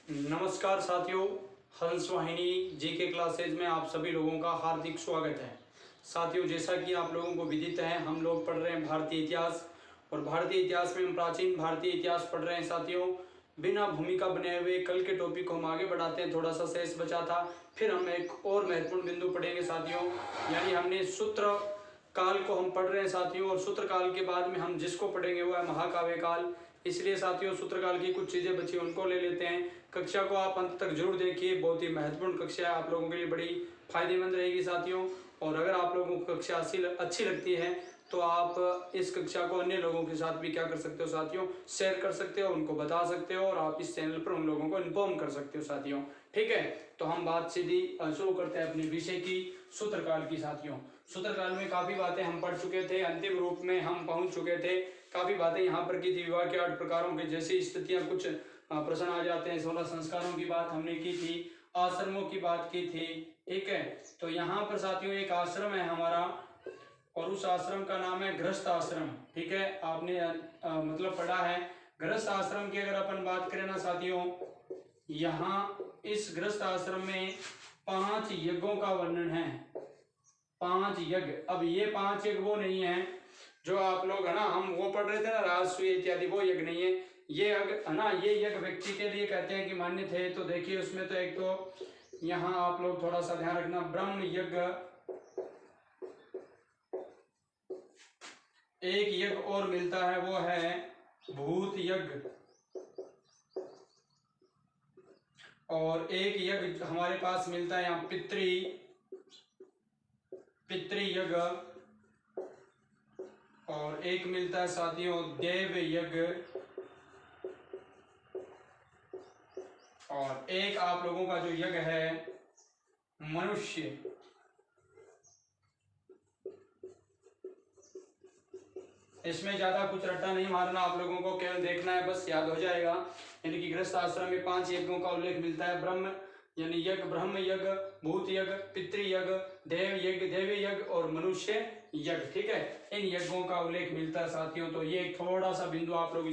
नमस्कार साथियों, हंस वाहिनी जीके क्लासेज में आप सभी लोगों का हार्दिक स्वागत है। साथियों, जैसा कि आप लोगों को विदित है, हम लोग पढ़ रहे हैं भारतीय इतिहास और भारतीय इतिहास में हम प्राचीन भारतीय इतिहास पढ़ रहे हैं। साथियों, बिना भूमिका बने हुए कल के टॉपिक को हम आगे बढ़ाते हैं। थोड़ा सा शेष बचा था, फिर हम एक और महत्वपूर्ण बिंदु पढ़ेंगे साथियों, यानी हमने सूत्र काल को हम पढ़ रहे हैं साथियों, और सूत्र काल के बाद में हम जिसको पढ़ेंगे वो है महाकाव्य काल। इसलिए साथियों, सूत्रकाल की कुछ चीजें बची उनको ले लेते हैं। कक्षा को आप अंत तक जरूर देखिए, बहुत ही महत्वपूर्ण कक्षा है, आप लोगों के लिए बड़ी फायदेमंद रहेगी साथियों। और अगर आप लोगों को कक्षा अच्छी लगती है तो आप इस कक्षा को अन्य लोगों के साथ भी क्या कर सकते हो साथियों, शेयर कर सकते हो, उनको बता सकते हो, और आप इस चैनल पर उन लोगों को इन्फॉर्म कर सकते हो साथियों। ठीक है, तो हम बात सीधी शुरू करते हैं अपने विषय की, सूत्रकाल की। साथियों, सूत्रकाल में काफी बातें हम पढ़ चुके थे, अंतिम रूप में हम पहुंच चुके थे। काफी बातें यहाँ पर की थी, विवाह के 8 प्रकारों के जैसी स्थितियां, कुछ प्रश्न आ जाते हैं। 16 संस्कारों की बात हमने की थी, आश्रमों की बात की थी। ठीक है, तो यहाँ पर साथियों एक आश्रम है हमारा, और उस आश्रम का नाम है गृहस्थ आश्रम। ठीक है, आपने मतलब पढ़ा है। गृहस्थ आश्रम की अगर अपन बात करें ना साथियों, यहाँ इस गृहस्थ आश्रम में 5 यज्ञों का वर्णन है। 5 यज्ञ। अब ये 5 यज्ञ वो नहीं है जो आप लोग है ना, हम वो पढ़ रहे थे ना, राजसूय इत्यादि, वो यज्ञ नहीं है। ये यज्ञ है ना, ये यज्ञ व्यक्ति के लिए कहते हैं कि मान्य थे। तो देखिए उसमें तो एक तो यहाँ आप लोग थोड़ा सा ध्यान रखना, ब्रह्म यज्ञ, एक यज्ञ और मिलता है वो है भूत यज्ञ, और एक यज्ञ हमारे पास मिलता है यहाँ पितृ यज्ञ, और एक मिलता है साथियों देव यज्ञ, और एक आप लोगों का जो यज्ञ है मनुष्य। इसमें ज्यादा कुछ रट्टा नहीं मारना, आप लोगों को केवल देखना है, बस याद हो जाएगा। यानी कि गृहस्थ आश्रम में 5 यज्ञों का उल्लेख मिलता है, ब्रह्म यानी यज्ञ, ब्रह्म यज्ञ, भूत यज्ञ, पितृ यज्ञ, देव यज्ञ, देवी यज्ञ और मनुष्य यज्ञ। ठीक है, इन यज्ञों का उल्लेख मिलता है साथियों। तो ये थोड़ा सा बिंदु आप लोग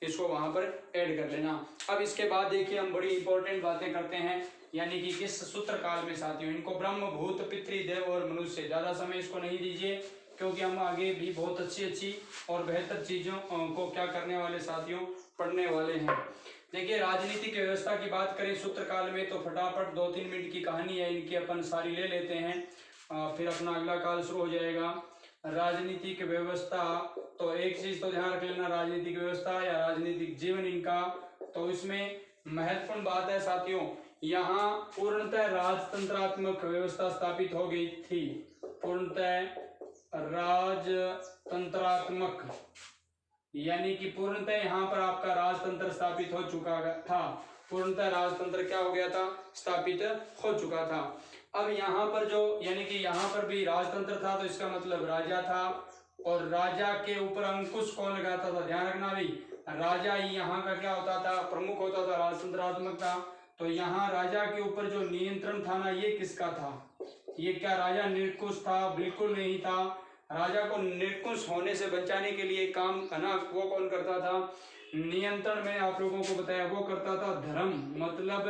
इसको वहां पर ऐड कर लेना। अब इसके बाद देखिए हम बड़ी इंपॉर्टेंट बातें करते हैं, यानी कि किस सूत्र काल में साथियों, इनको ब्रह्म, भूत, पितृ, देव और मनुष्य, ज्यादा समय इसको नहीं दीजिए, क्योंकि हम आगे भी बहुत अच्छी और बेहतर चीजों को क्या करने वाले साथियों, पढ़ने वाले हैं। देखिए, राजनीतिक व्यवस्था की बात करें सूत्रकाल में तो फटाफट 2-3 मिनट की कहानी है इनकी, अपन सारी ले लेते हैं, फिर अपना अगला काल शुरू हो जाएगा। राजनीतिक व्यवस्था, तो एक चीज तो ध्यान रख लेना, राजनीतिक व्यवस्था या राजनीतिक जीवन इनका, तो इसमें महत्वपूर्ण बात है साथियों, यहाँ पूर्णतः राजतंत्रात्मक व्यवस्था स्थापित हो गई थी। पूर्णतः राजतंत्रात्मक, यानी कि पूर्णतः यहाँ पर आपका राजतंत्र स्थापित हो चुका था। पूर्णतः राजतंत्र क्या हो गया था, स्थापित हो चुका था। अब यहाँ पर जो, यानी कि यहाँ पर भी राजतंत्र था, तो इसका मतलब राजा था, और राजा के ऊपर अंकुश कौन लगाता था, ध्यान रखना भाई, राजा ही यहाँ का क्या होता था, प्रमुख होता था, राजतंत्रात्मक था। तो यहाँ राजा के ऊपर जो नियंत्रण था ना, ये किसका था, ये क्या राजा निरंकुश था, बिल्कुल नहीं था। राजा को निरंकुश होने से बचाने के लिए काम है ना, वो कौन करता था, नियंत्रण में आप लोगों को बताया, वो करता था धर्म। मतलब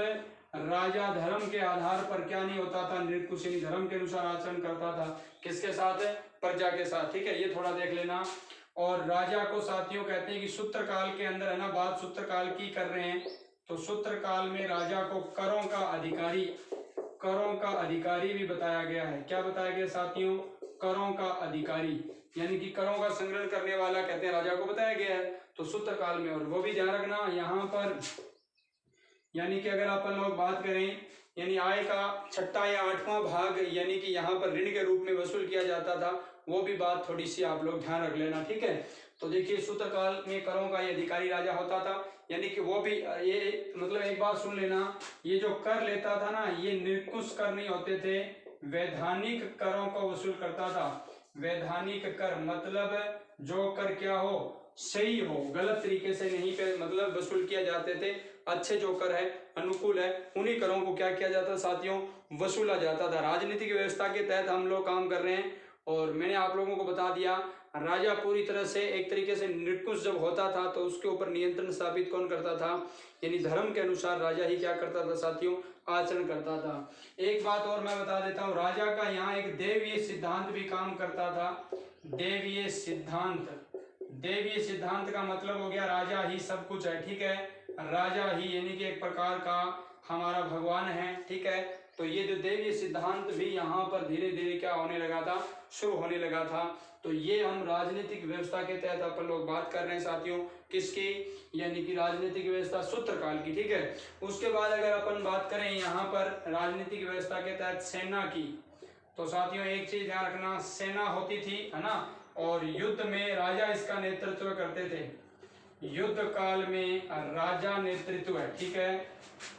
राजा धर्म के आधार पर क्या नहीं होता था, निरंकुश धर्म के अनुसार आचरण करता था, किसके साथ, प्रजा के साथ। ठीक है, ये थोड़ा देख लेना। और राजा को साथियों कहते हैं कि सूत्रकाल के अंदर है ना, बात सूत्रकाल की कर रहे हैं, तो सूत्रकाल में राजा को करों का अधिकारी भी बताया गया है। क्या बताया गया साथियों, करों का अधिकारी, यानी कि करों का संग्रहण करने वाला कहते हैं राजा को बताया गया है, तो सूत्रकाल में। और वो भी ध्यान रखना यहाँ पर, यानी कि अगर अपन लोग बात करें, यानी आय का 6वां या 8वां भाग, यानी कि यहाँ पर ऋण के रूप में वसूल किया जाता था, वो भी बात थोड़ी सी आप लोग ध्यान रख लेना। ठीक है, तो देखिए सूत्रकाल में करों का ये अधिकारी राजा होता था, यानी कि वो भी ये मतलब एक बात सुन लेना, ये जो कर लेता था ना, ये निरंकुश कर नहीं होते थे, वैधानिक करों को वसूल करता था। वैधानिक कर मतलब जो कर क्या हो, सही हो, गलत तरीके से नहीं पे मतलब वसूल किया जाते थे। अच्छे जो कर है, अनुकूल है, उन्हीं करों को क्या किया जाता साथियों, वसूला जाता था। राजनीतिक व्यवस्था के तहत हम लोग काम कर रहे हैं, और मैंने आप लोगों को बता दिया राजा पूरी तरह से एक तरीके से निरंकुश जब होता था तो उसके ऊपर नियंत्रण स्थापित कौन करता था, यानी धर्म के अनुसार राजा ही क्या करता था साथियों, आचरण करता था। एक बात और मैं बता देता हूँ, राजा का यहाँ एक दैवीय सिद्धांत भी काम करता था। दैवीय सिद्धांत, दैवीय सिद्धांत का मतलब हो गया राजा ही सब कुछ है, ठीक है, राजा ही यानी कि एक प्रकार का हमारा भगवान है, ठीक है। तो ये जो दैवीय सिद्धांत भी यहाँ पर धीरे धीरे क्या होने लगा था, शुरू होने लगा था। तो ये हम राजनीतिक व्यवस्था के तहत अपन लोग बात कर रहे हैं साथियों, किसकी, यानी कि राजनीतिक व्यवस्था सूत्रकाल की, ठीक है। उसके बाद अगर अपन बात करें यहाँ पर राजनीतिक व्यवस्था के तहत सेना की, तो साथियों एक चीज ध्यान रखना, सेना होती थी, है ना, और युद्ध में राजा इसका नेतृत्व करते थे। युद्ध काल में राजा नेतृत्व है, ठीक है,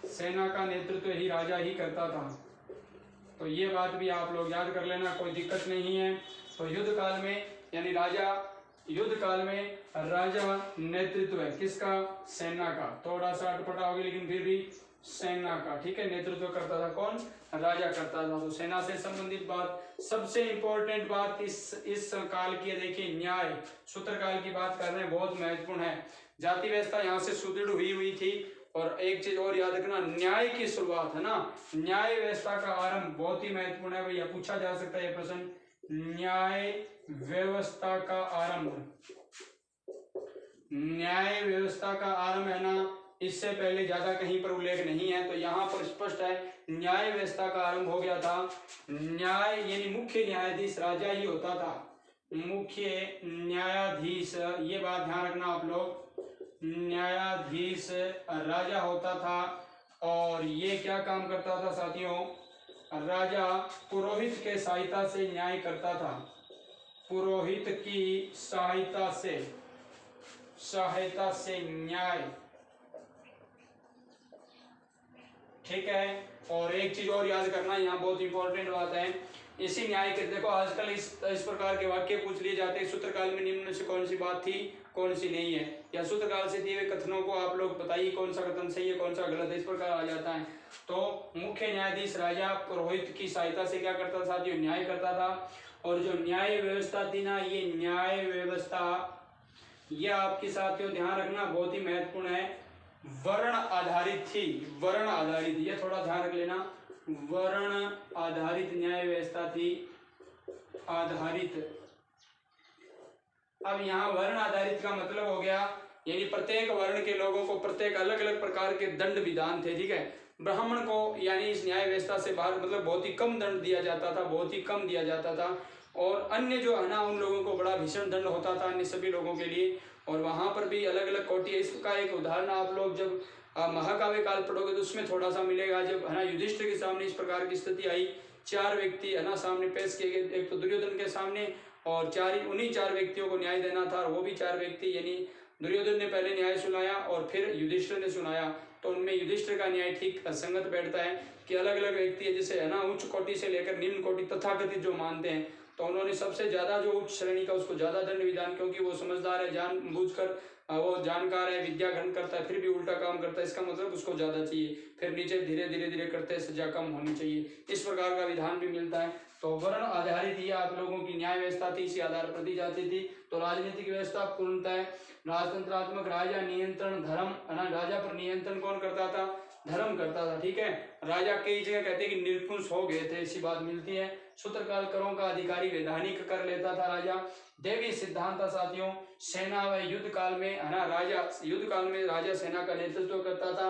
सेना का नेतृत्व ही राजा ही करता था। तो ये बात भी आप लोग याद कर लेना, कोई दिक्कत नहीं है। तो युद्ध काल में यानी राजा, युद्ध काल में राजा नेतृत्व है किसका, सेना का। थोड़ा सा अटपटा होगी लेकिन फिर भी सेना का, ठीक है, नेतृत्व करता था कौन, राजा करता था। तो सेना से संबंधित बात, सबसे इंपॉर्टेंट बात इस काल की देखिए, न्याय सूत्र काल की बात कर रहे हैं, बहुत महत्वपूर्ण है। जाति व्यवस्था यहाँ से सुदृढ़ हुई थी। और एक चीज और याद रखना, न्याय की शुरुआत, है ना, न्याय व्यवस्था का आरंभ बहुत ही महत्वपूर्ण है भैया, पूछा जा सकता है ये प्रश्न, न्याय व्यवस्था का आरंभ, न्याय व्यवस्था का आरंभ है ना, इससे पहले ज्यादा कहीं पर उल्लेख नहीं है। तो यहाँ पर स्पष्ट है न्याय व्यवस्था का आरंभ हो गया था। न्याय यानी मुख्य न्यायाधीश राजा ही होता था, मुख्य न्यायाधीश, ये बात ध्यान रखना आप लोग, न्यायाधीश राजा होता था। और ये क्या काम करता था साथियों, राजा पुरोहित के सहायता से न्याय करता था, पुरोहित की सहायता से न्याय, ठीक है। और एक चीज और याद करना, यहाँ बहुत इंपॉर्टेंट बात है, इसी न्याय के, देखो आजकल इस प्रकार के वाक्य पूछ लिए जाते हैं, सूत्रकाल में निम्न से कौन सी बात थी, कौन सी नहीं है, या सूत्रकाल से दिए हुए कथनों को आप लोग बताइए कौन सा कथन सही है कौन सा गलत है, इस प्रकार आ जाता है। तो मुख्य न्यायाधीश राजा पुरोहित की सहायता से क्या करता था साथियों, न्याय करता था। और जो न्याय व्यवस्था थी ना, ये न्याय व्यवस्था, ये आपके साथियों ध्यान रखना बहुत ही महत्वपूर्ण है, वर्ण आधारित थी, वर्ण आधारित, ये थोड़ा ध्यान रख लेना, वर्ण आधारित न्याय व्यवस्था थी, आधारित। अब यहाँ वर्ण आधारित का मतलब हो गया यानी प्रत्येक वर्ण के लोगों को प्रत्येक अलग अलग प्रकार के दंड विधान थे, ठीक है। ब्राह्मण को यानी इस न्याय व्यवस्था से बाहर मतलब बहुत ही कम दंड दिया जाता था, बहुत ही कम दिया जाता था। और अन्य जो है ना, उन लोगों को बड़ा भीषण दंड होता था अन्य सभी लोगों के लिए। और वहां पर भी अलग अलग कोटि, इसका एक उदाहरण आप लोग जब महाकाव्य काल पढ़ोगे तो उसमें थोड़ा सा मिलेगा। जब है ना युधिष्ठिर के सामने इस प्रकार की स्थिति आई, 4 व्यक्ति है ना सामने पेश किए गए, एक तो दुर्योधन के सामने, और उन्हीं 4 व्यक्तियों को न्याय देना था। और वो भी 4 व्यक्ति यानी दुर्योधन ने पहले न्याय सुनाया और फिर युधिष्ठिर ने सुनाया। तो उनमें युधिष्ठिर का न्याय ठीक संगत बैठता है कि अलग अलग व्यक्ति है, जैसे है ना उच्च कोटि से लेकर निम्न कोटि तथाकथित जो मानते हैं, तो उन्होंने सबसे ज्यादा जो उच्च श्रेणी का उसको ज्यादा दंड विधान, क्योंकि वो समझदार है, जानबूझकर वो जानकार है, विद्या ग्रहण करता है, फिर भी उल्टा काम करता है, इसका मतलब उसको ज्यादा चाहिए, फिर नीचे धीरे धीरे करते हैं, सजा कम होनी चाहिए, इस प्रकार का विधान भी मिलता है। तो वर्ण आधारित ये आप लोगों की न्याय व्यवस्था थी, इसी आधार पर दी जाती थी। तो राजनीतिक व्यवस्था पूर्णतः राजतंत्रात्मक, राजा नियंत्रण, धर्म, है ना, राजा पर नियंत्रण कौन करता था, धर्म करता था, ठीक है। राजा कई जगह कहते हैं कि निरंकुश हो गए थे, ऐसी बात मिलती है। सूत्रकाल करों का अधिकारी वैधानिक कर लेता था राजा। दैवीय सिद्धांत था साथियों। सेना व युद्ध काल में है ना युद्ध काल में राजा सेना का नेतृत्व करता था।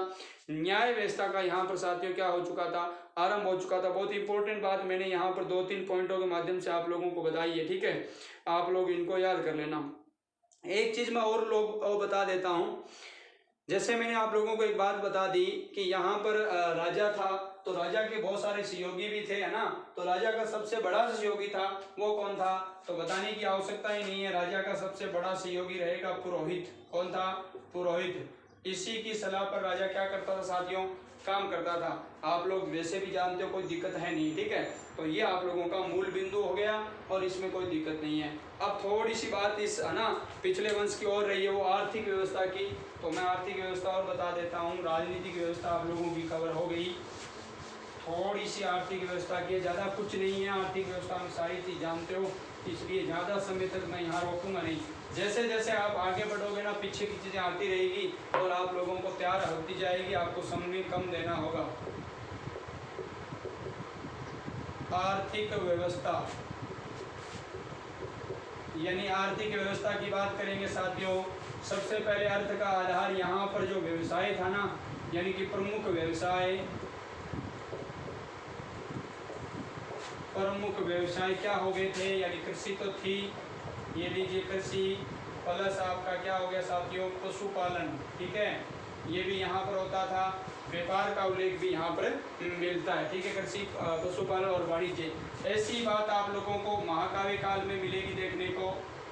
न्याय व्यवस्था का यहाँ पर साथियों क्या हो चुका था, आरंभ हो चुका था। बहुत इंपॉर्टेंट बात मैंने यहाँ पर 2-3 पॉइंटों के माध्यम से आप लोगों को बताई है, ठीक है, आप लोग इनको याद कर लेना। एक चीज मैं और बता देता हूँ, जैसे मैंने आप लोगों को एक बात बता दी कि यहाँ पर राजा था, तो राजा के बहुत सारे सहयोगी भी थे, है ना। तो राजा का सबसे बड़ा सहयोगी था, वो कौन था, तो बताने की आवश्यकता ही नहीं है। राजा का सबसे बड़ा सहयोगी रहेगा पुरोहित। कौन था, पुरोहित। इसी की सलाह पर राजा क्या करता था साथियों, काम करता था। आप लोग वैसे भी जानते हो, कोई दिक्कत है नहीं, ठीक है। तो ये आप लोगों का मूल बिंदु हो गया और इसमें कोई दिक्कत नहीं है। अब थोड़ी सी बात इस है ना पिछले वंश की ओर रही है, वो आर्थिक व्यवस्था की। तो मैं आर्थिक व्यवस्था और बता देता हूँ। राजनीतिक व्यवस्था आप लोगों की कवर हो गई। थोड़ी सी आर्थिक व्यवस्था की है, ज़्यादा कुछ नहीं है। आर्थिक व्यवस्था में सारी चीज़ जानते हो, इसलिए ज़्यादा समय तक मैं यहाँ रोकूंगा नहीं। जैसे जैसे आप आगे बढ़ोगे ना, पीछे की चीज़ें आती रहेगी और आप लोगों को तैयार होती जाएगी, आपको समय कम देना होगा। आर्थिक व्यवस्था यानी आर्थिक व्यवस्था की बात करेंगे साथियों, सबसे पहले अर्थ का आधार यहाँ पर जो व्यवसाय था ना, यानी कि प्रमुख व्यवसाय क्या हो गए थे, यानी कृषि तो थी, ये लीजिए कृषि प्लस आपका क्या हो गया साथियों, पशुपालन। ठीक है, ये भी यहाँ पर होता था। व्यापार का उल्लेख भी यहाँ पर मिलता है। ठीक है, कृषि पशुपालन और वाणिज्य। ऐसी बात आप लोगों को महाकाव्य काल में मिलेगी देखने को,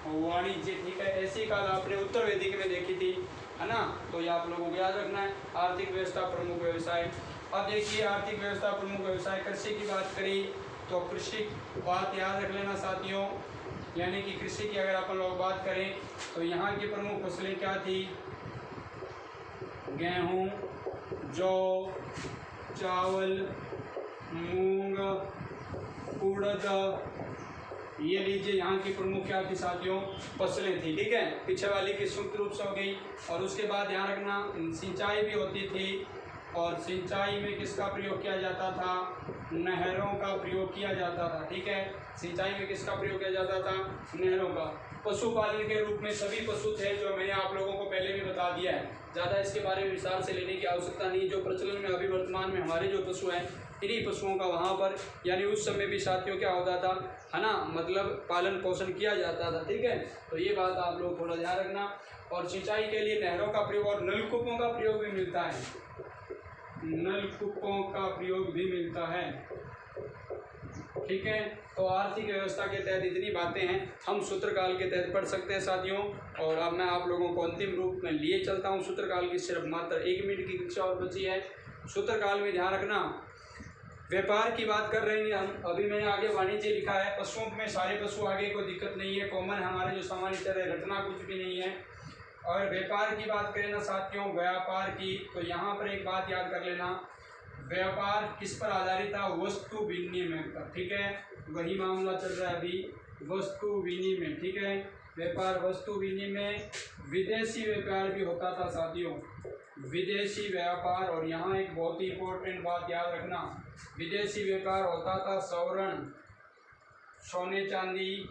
वाणिज्य। ठीक है, ऐसी काल आपने उत्तर वैदिक में देखी थी, है ना, तो ये आप लोगों को याद रखना है। आर्थिक व्यवस्था प्रमुख व्यवसाय। अब देखिए आर्थिक व्यवस्था प्रमुख व्यवसाय, कृषि की बात करी तो कृषि बात याद रख लेना साथियों, यानी कि कृषि की अगर अपन लोग बात करें तो यहाँ की प्रमुख फसलें क्या थी, गेहूँ, जौ, चावल, मूंग, उड़द, ये लीजिए यहाँ की प्रमुख क्या थी साथियों, फसलें थी। ठीक है, पीछे वाली की संयुक्त रूप से हो गई। और उसके बाद ध्यान रखना सिंचाई भी होती थी, और सिंचाई में किसका प्रयोग किया जाता था, नहरों का प्रयोग किया जाता था। ठीक है, सिंचाई में किसका प्रयोग किया जाता था, नहरों का। पशुपालन के रूप में सभी पशु थे, जो मैंने आप लोगों को पहले भी बता दिया है, ज़्यादा इसके बारे में विस्तार से लेने की आवश्यकता नहीं। जो प्रचलन में अभी वर्तमान में हमारे जो पशु हैं, इन्हीं पशुओं का वहाँ पर यानी उस समय भी साथियों क्या होता था, है ना, मतलब पालन पोषण किया जाता था। ठीक है, तो ये बात आप लोग थोड़ा ध्यान रखना। और सिंचाई के लिए नहरों का प्रयोग और नलकूपों का प्रयोग भी मिलता है, नलकूपों का प्रयोग भी मिलता है। ठीक है, तो आर्थिक व्यवस्था के तहत इतनी बातें हैं, हम सूत्रकाल के तहत पढ़ सकते हैं साथियों। और अब मैं आप लोगों को अंतिम रूप में लिए चलता हूँ सूत्रकाल की, सिर्फ मात्र 1 मिनट की कक्षा और बची है। सूत्रकाल में ध्यान रखना, व्यापार की बात कर रहे हैं हम, अभी मैंने आगे वाणिज्य लिखा है। पशुओं में सारे पशु आगे कोई दिक्कत नहीं है, कॉमन हमारे जो सामान्य तरह घटना कुछ भी नहीं है। और व्यापार की बात करें ना साथियों, व्यापार की, तो यहाँ पर एक बात याद कर लेना, व्यापार किस पर आधारित था, वस्तु विनिमय पर। ठीक है, वही मामला चल रहा है अभी, वस्तु विनिमय। ठीक है, व्यापार वस्तु विनिमय। विदेशी व्यापार भी होता था साथियों, विदेशी व्यापार। और यहाँ एक बहुत ही इंपॉर्टेंट बात याद रखना, विदेशी व्यापार होता था स्वर्ण, सोने चांदी,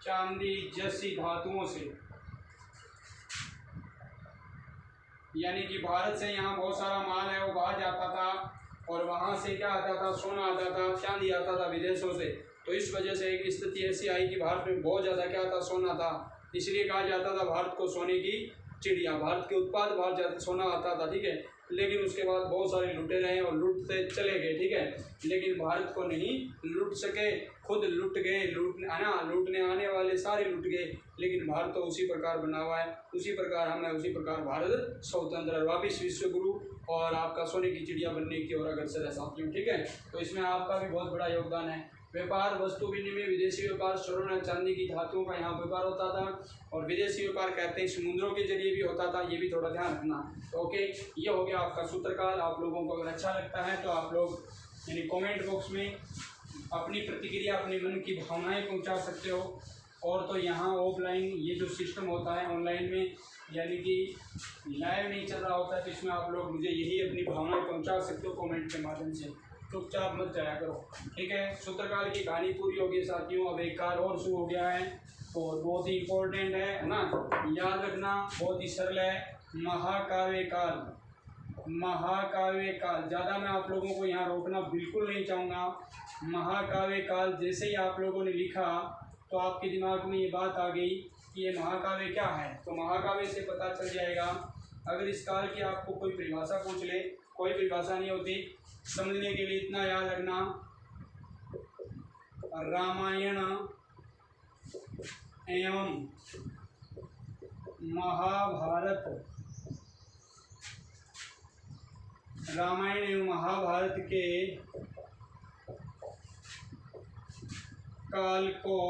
चांदी जैसी धातुओं से, यानी कि भारत से यहाँ बहुत सारा माल है वो बाहर जाता था, और वहाँ से क्या आता था, सोना आता था, चांदी आता था विदेशों से। तो इस वजह से एक स्थिति ऐसी आई कि भारत में बहुत ज़्यादा क्या था, सोना था। इसलिए कहा जाता था भारत को सोने की चिड़िया, भारत के उत्पाद बाहर जाते सोना आता था। ठीक है, लेकिन उसके बाद बहुत सारे लुटे रहे और लूटते चले गए। ठीक है, लेकिन भारत को नहीं लूट सके, खुद लूट गए, लूटने आने वाले सारे लूट गए, लेकिन भारत तो उसी प्रकार बना हुआ है, उसी प्रकार हम है, उसी प्रकार भारत स्वतंत्र वापिस विश्व गुरु और आपका सोने की चिड़िया बनने की ओर अग्रसर है साथियों। ठीक है, तो इसमें आपका भी बहुत बड़ा योगदान है। व्यापार वस्तु विनिमय, विदेशी व्यापार स्वर्ण चांदी की धातुओं का यहाँ व्यापार होता था, और विदेशी व्यापार कहते हैं समुद्रों के जरिए भी होता था, ये भी थोड़ा ध्यान रखना। तो ओके, ये हो गया आपका सूत्रकाल। आप लोगों को अगर अच्छा लगता है तो आप लोग यानी कमेंट बॉक्स में अपनी प्रतिक्रिया, अपने मन की भावनाएं पहुंचा सकते हो। और तो यहाँ ऑफलाइन ये जो सिस्टम होता है ऑनलाइन में, यानी कि लाइव नहीं चल रहा होता है, तो इसमें आप लोग मुझे यही अपनी भावनाएं पहुंचा सकते हो कमेंट के माध्यम से, चुपचाप मत जाया करो। ठीक है, सूत्रकाल की कहानी पूरी होगी साथियों। अब एक काल और शुरू हो गया है और बहुत ही इम्पोर्टेंट है ना, याद रखना, बहुत ही सरल है, महाकाव्य काल। महाकाव्य काल ज़्यादा मैं आप लोगों को यहाँ रोकना बिल्कुल नहीं चाहूँगा। महाकाव्य काल जैसे ही आप लोगों ने लिखा तो आपके दिमाग में ये बात आ गई कि ये महाकाव्य क्या है, तो महाकाव्य से पता चल जाएगा। अगर इस काल की आपको कोई परिभाषा पूछ ले, कोई परिभाषा नहीं होती, समझने के लिए इतना याद रखना, रामायण एवं महाभारत, रामायण एवं महाभारत के काल को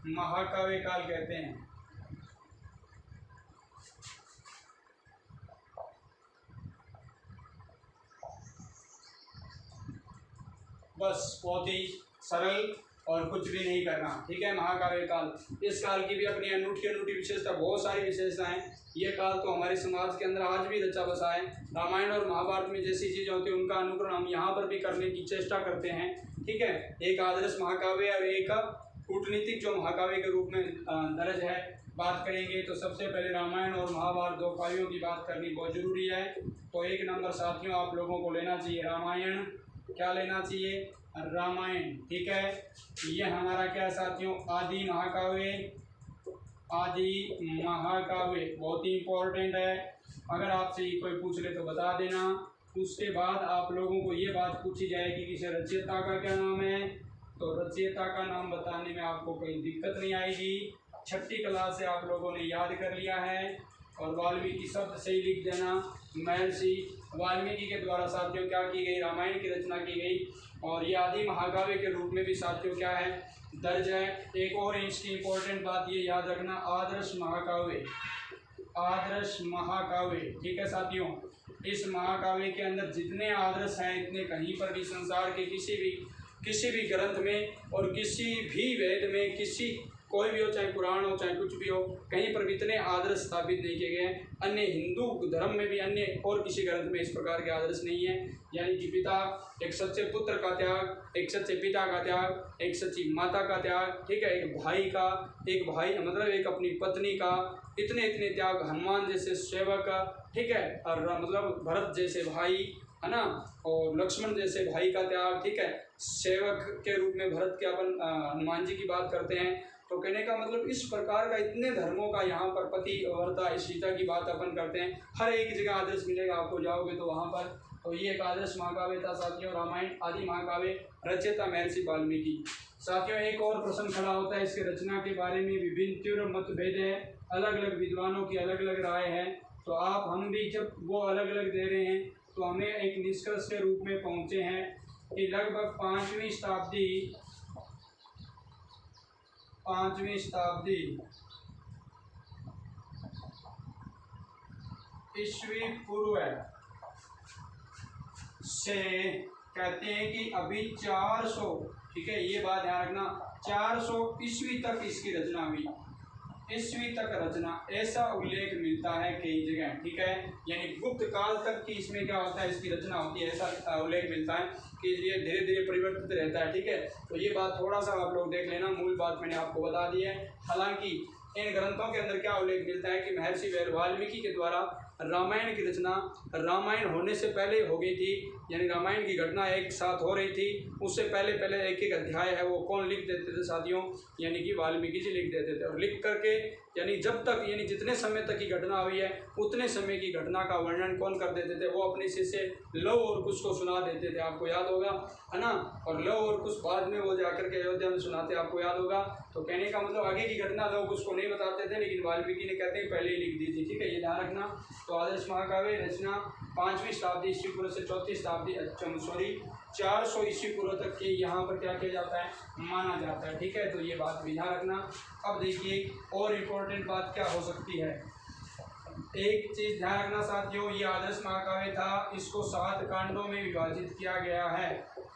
महाकाव्य काल कहते हैं। बस बहुत ही सरल और कुछ भी नहीं करना, ठीक है। महाकाव्य काल, इस काल की भी अपनी अनूठी अनूठी विशेषता, बहुत सारी विशेषताएं। ये काल तो हमारे समाज के अंदर आज भी रचा बसा है। रामायण और महाभारत में जैसी चीज़ें होती हैं उनका अनुकरण हम यहाँ पर भी करने की चेष्टा करते हैं, ठीक है। एक आदर्श महाकाव्य और एक कूटनीतिक जो महाकाव्य के रूप में दर्ज है। बात करेंगे तो सबसे पहले रामायण और महाभारत दो काव्यों की बात करनी बहुत जरूरी है। तो एक नंबर साथियों आप लोगों को लेना चाहिए रामायण। क्या लेना चाहिए? रामायण, ठीक है। ये हमारा क्या है साथियों? आदि महाकाव्य। आदि महाकाव्य बहुत ही इंपॉर्टेंट है। अगर आपसे कोई पूछ ले तो बता देना। उसके बाद आप लोगों को ये बात पूछी जाएगी कि इसे रचयिता का क्या नाम है, तो रचयिता का नाम बताने में आपको कोई दिक्कत नहीं आएगी। छठी क्लास से आप लोगों ने याद कर लिया है। और वाल्मीकि शब्द से ही लिख देना। महर्षि वाल्मीकि के द्वारा साथियों क्या की गई? रामायण की रचना की गई। और ये आदि महाकाव्य के रूप में भी साथियों क्या है? दर्ज है। एक और इसकी इम्पोर्टेंट बात ये याद रखना, आदर्श महाकाव्य। आदर्श महाकाव्य, ठीक है साथियों। इस महाकाव्य के अंदर जितने आदर्श हैं इतने कहीं पर भी संसार के किसी भी ग्रंथ में और किसी भी वेद में, किसी कोई भी हो, चाहे पुराण हो चाहे कुछ भी हो, कहीं पर भी इतने आदर्श स्थापित नहीं किए गए हैं। अन्य हिंदू धर्म में भी अन्य और किसी ग्रंथ में इस प्रकार के आदर्श नहीं है। यानी कि पिता, एक सच्चे पुत्र का त्याग, एक सच्चे पिता का त्याग, एक सच्ची माता का त्याग, ठीक है, एक भाई मतलब एक अपनी पत्नी का, इतने इतने त्याग, हनुमान जैसे सेवक का, ठीक है, और मतलब भरत जैसे भाई, है ना, और लक्ष्मण जैसे भाई का त्याग, ठीक है, सेवक के रूप में भरत के अपन हनुमान जी की बात करते हैं। तो कहने का मतलब इस प्रकार का इतने धर्मों का यहाँ पर पति वर्ता सीता की बात अपन करते हैं। हर एक जगह आदर्श मिलेगा आपको, जाओगे तो वहाँ पर। तो ये एक आदर्श महाकाव्य था साथियों, रामायण आदि महाकाव्य, रचयिता महर्षि वाल्मीकि। साथियों एक और प्रश्न खड़ा होता है, इसके रचना के बारे में विभिन्न तीव्र मतभेद है, अलग अलग विद्वानों की अलग अलग राय है। तो हम भी जब वो अलग अलग दे रहे हैं तो हमें एक निष्कर्ष के रूप में पहुँचे हैं कि लगभग 5वीं शताब्दी ईस्वी पूर्व से कहते हैं कि अभी 400, ठीक है, ये बात ध्यान रखना, 400 ईस्वी तक इसकी रचना हुई। ईस्वी तक रचना, ऐसा उल्लेख मिलता है कई जगह, ठीक है। यानी गुप्त काल तक की इसमें क्या होता है, इसकी रचना होती है, ऐसा उल्लेख मिलता है कि ये धीरे धीरे परिवर्तित रहता है, ठीक है। तो ये बात थोड़ा सा आप लोग देख लेना, मूल बात मैंने आपको बता दी है। हालांकि इन ग्रंथों के अंदर क्या उल्लेख मिलता है कि महर्षि वाल्मीकि के द्वारा रामायण की रचना रामायण होने से पहले हो गई थी। यानी रामायण की घटना एक साथ हो रही थी, उससे पहले एक एक अध्याय है वो कौन लिख देते थे साथियों? यानी कि वाल्मीकि जी लिख देते थे। और लिख करके यानी जब तक, यानी जितने समय तक की घटना हुई है उतने समय की घटना का वर्णन कौन कर देते थे? वो अपने शिष्य लव और कुश को सुना देते थे, आपको याद होगा, है ना। और लव और कुश बाद में वो जाकर के अयोध्या में सुनाते, आपको याद होगा। तो कहने का मतलब आगे की घटना लव कुश को नहीं बताते थे, लेकिन वाल्मीकि ने कहते हैं पहले ही लिख दी थी, ठीक है, ये ध्यान रखना। तो आदर्श महाकाव्य रचना 5वीं शताब्दी ईस्वी पूर्व से 4वीं शताब्दी 400 ईस्वी पूर्व तक के यहाँ पर क्या किया जाता है, माना जाता है, ठीक है। तो ये बात भी ध्यान रखना। अब देखिए और इम्पोर्टेंट बात क्या हो सकती है, एक चीज ध्यान रखना साथियों, ये आदर्श महाकाव्य था, इसको 7 कांडों में विभाजित किया गया है।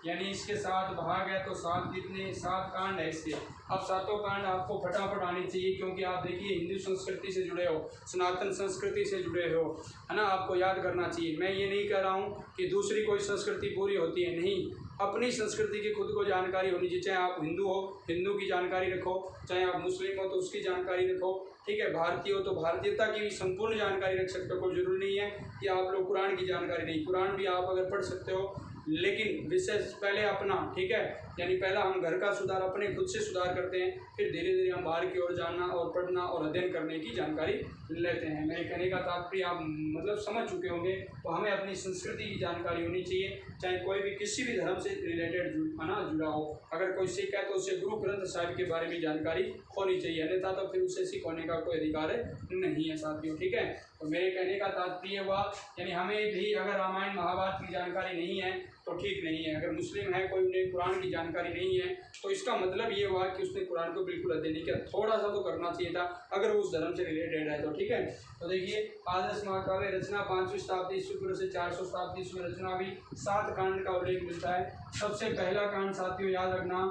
यानी इसके 7 भाग है, तो 7 कांड है इसके। अब 7 कांड आपको फटाफट आनी चाहिए, क्योंकि आप देखिए हिंदू संस्कृति से जुड़े हो, सनातन संस्कृति से जुड़े हो, है ना, आपको याद करना चाहिए। मैं ये नहीं कह रहा हूँ कि दूसरी कोई संस्कृति पूरी होती है, नहीं, अपनी संस्कृति की खुद को जानकारी होनी चाहिए। चाहे आप हिंदू हो, हिंदू की जानकारी रखो, चाहे आप मुस्लिम हो तो उसकी जानकारी रखो, ठीक है, भारतीय हो तो भारतीयता की संपूर्ण जानकारी रख सकते हो। कोई जरूरी नहीं है कि आप लोग कुरान की जानकारी नहीं, कुरान भी आप अगर पढ़ सकते हो, लेकिन विशेष पहले अपना, ठीक है, यानी पहला हम घर का सुधार अपने खुद से सुधार करते हैं, फिर धीरे धीरे हम बाहर की ओर जानना और पढ़ना और अध्ययन करने की जानकारी लेते हैं। मेरे कहने का तात्पर्य आप मतलब समझ चुके होंगे। तो हमें अपनी संस्कृति की जानकारी होनी चाहिए, चाहे कोई भी किसी भी धर्म से रिलेटेड जुड़ा हो। अगर कोई सिख है तो उसे गुरु ग्रंथ साहिब के बारे में जानकारी होनी चाहिए, अन्यथा तो फिर उसे सिख होने का कोई अधिकार नहीं है साथियों, ठीक है। तो मेरे कहने का तात्पर्य हुआ, यानी हमें भी अगर रामायण महाभारत की जानकारी नहीं है तो तो ठीक नहीं है। अगर मुस्लिम है कोई, उन्हें कुरान की जानकारी नहीं है, तो इसका मतलब ये हुआ कि उसने कुरान को बिल्कुल अध्ययन नहीं किया। थोड़ा सा तो करना चाहिए था अगर वो उस धर्म से रिलेटेड है तो, ठीक है। तो देखिए आदर्श महाकाव्य रचना 5वीं शताब्दी ईस्वी पूर्व से 400 शताब्दी ईस्वी में रचना हुई। 7 कांड का उल्लेख मिलता है। सबसे पहला कांड साथियों याद रखना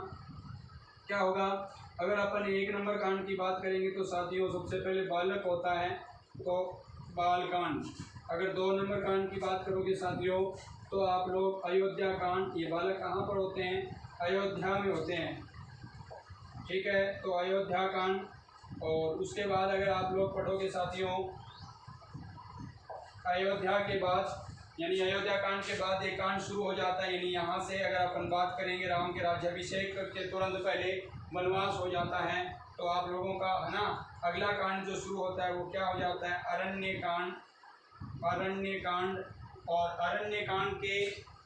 क्या होगा। अगर अपन 1 नंबर कांड की बात करेंगे तो साथियों सबसे पहले बालक होता है, तो बाल कांड। अगर 2 नंबर कांड की बात करोगे साथियों तो आप लोग अयोध्या कांड। ये बालक कहाँ पर होते हैं, अयोध्या में होते हैं, ठीक है। तो अयोध्या कांड। और उसके बाद अगर आप लोग पढ़ोगे साथियों अयोध्या के बाद, यानी अयोध्या कांड के बाद एक कांड शुरू हो जाता है, यानी यहाँ से अगर अपन बात करेंगे राम के राज्याभिषेक के तुरंत पहले वनवास हो जाता है। तो आप लोगों का है ना अगला कांड जो शुरू होता है वो क्या हो जाता है, अरण्य कांड। अरण्य कांड। और अरण्य कांड के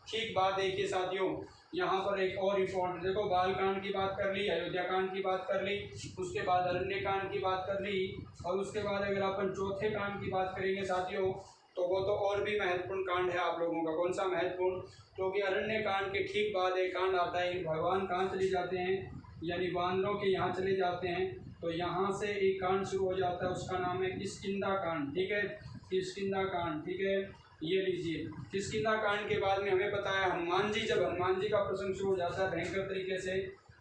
ठीक बाद देखिए साथियों यहाँ पर एक और इम्पोर्टेंट, देखो बाल कांड की बात कर ली, अयोध्या कांड की बात कर ली, उसके बाद अरण्य कांड की बात कर ली, और उसके बाद अगर अपन चौथे कांड की बात करेंगे साथियों तो वो तो और भी महत्वपूर्ण कांड है आप लोगों का। कौन सा महत्वपूर्ण, क्योंकि अरण्य कांड के ठीक बाद एक कांड आता है, भगवान कहाँ चले जाते हैं, यानी वानरों के यहाँ चले जाते हैं। तो यहाँ से एक कांड शुरू हो जाता है, उसका नाम है किष्किंधा कांड, ठीक है। किष्किंधा कांड, ठीक है, ये लीजिए। किष्किंधा कांड के बाद में हमें पता है हनुमान जी, जब हनुमान जी का प्रसंग शुरू हो जाता है भयंकर तरीके से,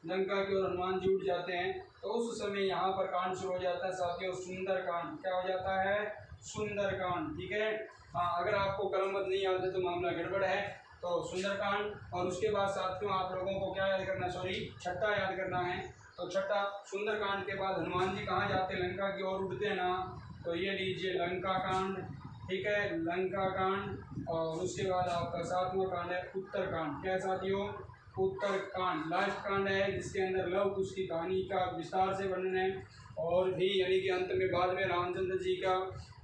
लंका की ओर हनुमान जी उठ जाते हैं, तो उस समय यहाँ पर कांड शुरू हो जाता है साथियों सुंदर कांड। क्या हो जाता है, सुंदर कांड, ठीक है। हाँ, अगर आपको कलमबंद नहीं आते तो मामला गड़बड़ है। तो सुंदरकांड। और उसके बाद साथियों आप लोगों को क्या याद करना, सॉरी छठा याद करना है। तो छठा सुंदरकांड के बाद हनुमान जी कहाँ जाते हैं, लंका की ओर उठते हैं ना, तो ये लीजिए लंका कांड, ठीक है, लंका कांड। और उसके बाद आपका 7वां कांड है उत्तरकांड। क्या साथियों, उत्तरकांड लास्ट कांड है जिसके अंदर लव कुश की कहानी का विस्तार से वर्णन है। और भी यानी कि अंत में बाद में रामचंद्र जी का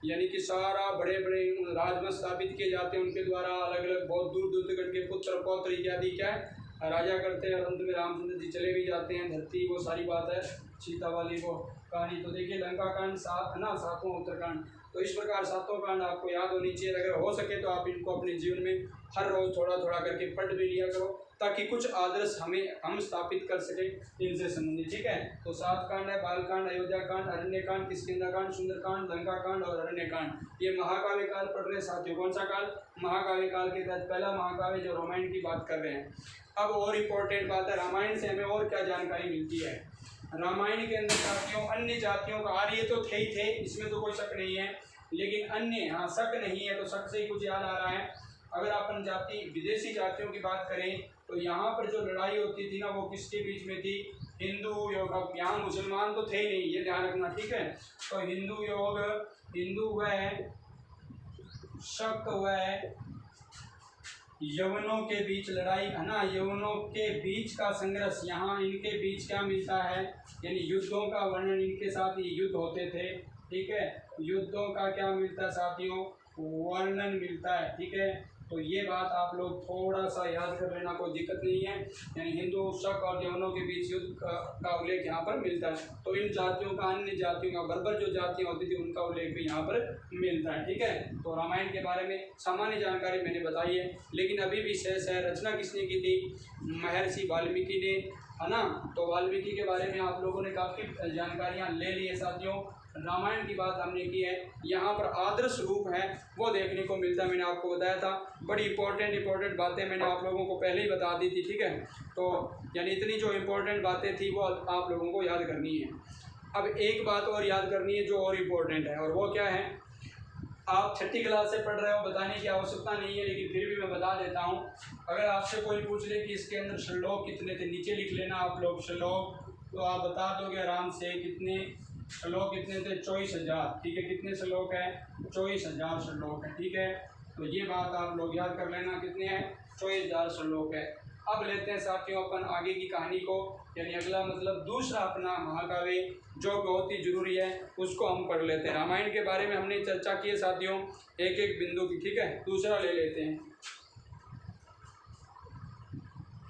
यानी कि सारा बड़े बड़े राजमत स्थापित किए जाते हैं उनके द्वारा, अलग अलग बहुत दूर दूर तक के पुत्र पौत्र इत्यादि क्या है राजा करते हैं, और अंत में रामचंद्र जी चले भी जाते हैं धरती, वो सारी बात है सीता वाली वो कहानी। तो देखिए लंका कांड 7 है ना, 7वां उत्तरकांड। तो इस प्रकार 7वां कांड आपको याद होनी चाहिए। अगर हो सके तो आप इनको अपने जीवन में हर रोज़ थोड़ा थोड़ा करके पढ़ भी लिया करो, ताकि कुछ आदर्श हम स्थापित कर सकें इनसे संबंधित, ठीक है। तो 7 कांड है, बालकांड, अयोध्या कांड, अरण्य कांड, किष्किंधा कांड, सुंदरकांड, लंका कांड और अरण्य कांड। ये महाकाव्य काल पढ़ रहे साथियों। कौन सा काल, महाकाव्य काल के तहत पहला महाकाव्य जो रामायण की बात कर रहे हैं। अब और इम्पोर्टेंट बात है, रामायण से हमें और क्या जानकारी मिलती है। रामायण के अंदर साथियों अन्य जातियों का, आर्य तो थे ही थे, इसमें तो कोई शक नहीं है, लेकिन अन्य, हाँ शक नहीं है तो शक से ही कुछ याद आ रहा है। अगर अपन जाति विदेशी जातियों की बात करें तो यहाँ पर जो लड़ाई होती थी ना वो किसके बीच में थी, हिंदू योग। यहाँ मुसलमान तो थे ही नहीं, ये ध्यान रखना, ठीक है। तो हिंदू योग, हिंदू व शक व यवनों के बीच लड़ाई है ना, यवनों के बीच का संघर्ष, यहाँ इनके बीच क्या मिलता है, यानी युद्धों का वर्णन, इनके साथ ये युद्ध होते थे, ठीक है। युद्धों का क्या मिलता है साथियों, वर्णन मिलता है, ठीक है। तो ये बात आप लोग थोड़ा सा याद कर लेना, कोई दिक्कत नहीं है। यानी हिंदू शक और यवनों के बीच युद्ध का उल्लेख यहाँ पर मिलता है। तो इन जातियों का, अन्य जातियों का, बर्बर जो जातियाँ होती थी उनका उल्लेख भी यहाँ पर मिलता है, ठीक है। तो रामायण के बारे में सामान्य जानकारी मैंने बताई है, लेकिन अभी भी शेष है। रचना किसने की थी, महर्षि वाल्मीकि ने, है ना। तो वाल्मीकि के बारे में आप लोगों ने काफ़ी जानकारियाँ ले ली है साथियों। रामायण की बात हमने की है, यहाँ पर आदर्श रूप है वो देखने को मिलता है। मैंने आपको बताया था, बड़ी इंपॉर्टेंट बातें मैंने आप लोगों को पहले ही बता दी थी, ठीक है। तो यानी इतनी जो इम्पोर्टेंट बातें थी वो आप लोगों को याद करनी है। अब एक बात और याद करनी है जो और इम्पोर्टेंट है, और वो क्या है, आप 6ठी क्लास से पढ़ रहे हो, बताने की आवश्यकता नहीं है, लेकिन फिर भी मैं बता देता हूँ। अगर आपसे कोई पूछ ले कि इसके अंदर श्लोक कितने थे, नीचे लिख लेना आप लोग श्लोक, तो आप बता दोगे आराम से कितने श्लोक कितने थे, 24,000, ठीक है। कितने श्लोक है, 24,000 श्लोक है, ठीक है। तो ये बात आप लोग याद कर लेना, कितने हैं, 24,000 श्लोक है। अब लेते हैं साथियों अपन आगे की कहानी को, यानी अगला मतलब दूसरा अपना महाकाव्य जो बहुत ही जरूरी है उसको हम पढ़ लेते हैं। रामायण के बारे में हमने चर्चा की है साथियों, एक एक बिंदु की, ठीक है। दूसरा ले लेते हैं,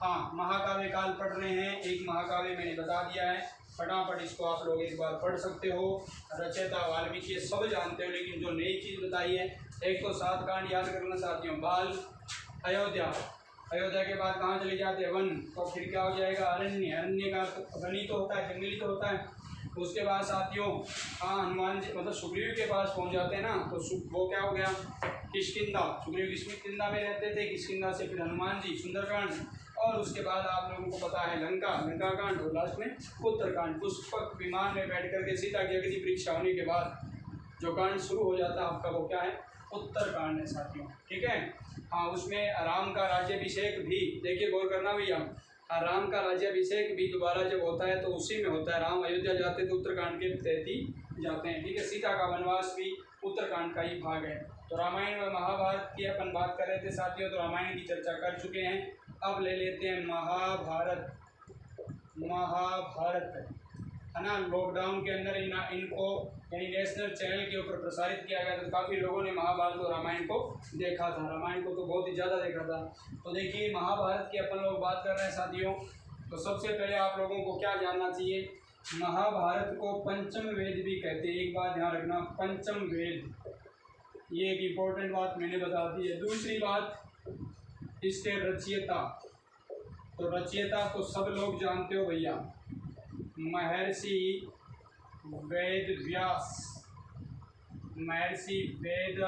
हाँ महाकाव्य काल पढ़ रहे हैं। एक महाकाव्य मैंने बता दिया है, फटाफट इसको आप लोग एक बार पढ़ सकते हो। रचयिता वाल्मीकि सब जानते हो, लेकिन जो नई चीज़ बताई है, एक तो 7 कांड याद करना साथियों, बाल, अयोध्या, अयोध्या के बाद कहाँ चले जाते हैं? वन। तो फिर क्या हो जाएगा? अरण्य। अरण्य का वनी तो होता है, जंगली तो होता है। उसके बाद साथियों हनुमान जी मतलब सुग्रीव के पास पहुँच जाते हैं ना, तो वो क्या हो गया? किष्किंधा। सुग्रीव किष्किंधा में रहते थे, किष्किंधा से फिर हनुमान जी सुंदरकांड, और उसके बाद आप लोगों को पता है लंका कांड, और लास्ट में उत्तरकांड। पुष्पक विमान में बैठ करके सीता की अग्नि परीक्षा होने के बाद जो कांड शुरू हो जाता है आपका, वो क्या है? उत्तरकांड है साथियों, ठीक है। हाँ, उसमें राम का राज्याभिषेक भी, देखिए गौर करना भैया, राम का राज्याभिषेक भी दोबारा जब होता है तो उसी में होता है। राम अयोध्या जाते तो उत्तरकांड के तहत ही जाते हैं, ठीक है। सीता का वनवास भी उत्तरकांड का ही भाग है। तो रामायण व महाभारत की अपन बात कर रहे थे साथियों, तो रामायण की चर्चा कर चुके हैं। अब ले लेते हैं महाभारत। है ना, लॉकडाउन के अंदर इनको यानी नेशनल चैनल के ऊपर प्रसारित किया गया, तो काफ़ी लोगों ने महाभारत और रामायण को देखा था। रामायण को तो बहुत ही ज़्यादा देखा था। तो देखिए महाभारत की अपन लोग बात कर रहे हैं साथियों, तो सबसे पहले आप लोगों को क्या जानना चाहिए? महाभारत को पंचम वेद भी कहते हैं। एक बात ध्यान रखना, पंचम वेद, ये एक इम्पोर्टेंट बात मैंने बता दी है। दूसरी बात, इसके रचयिता, तो रचयिता तो सब लोग जानते हो भैया, महर्षि वेद व्यास। महर्षि वेद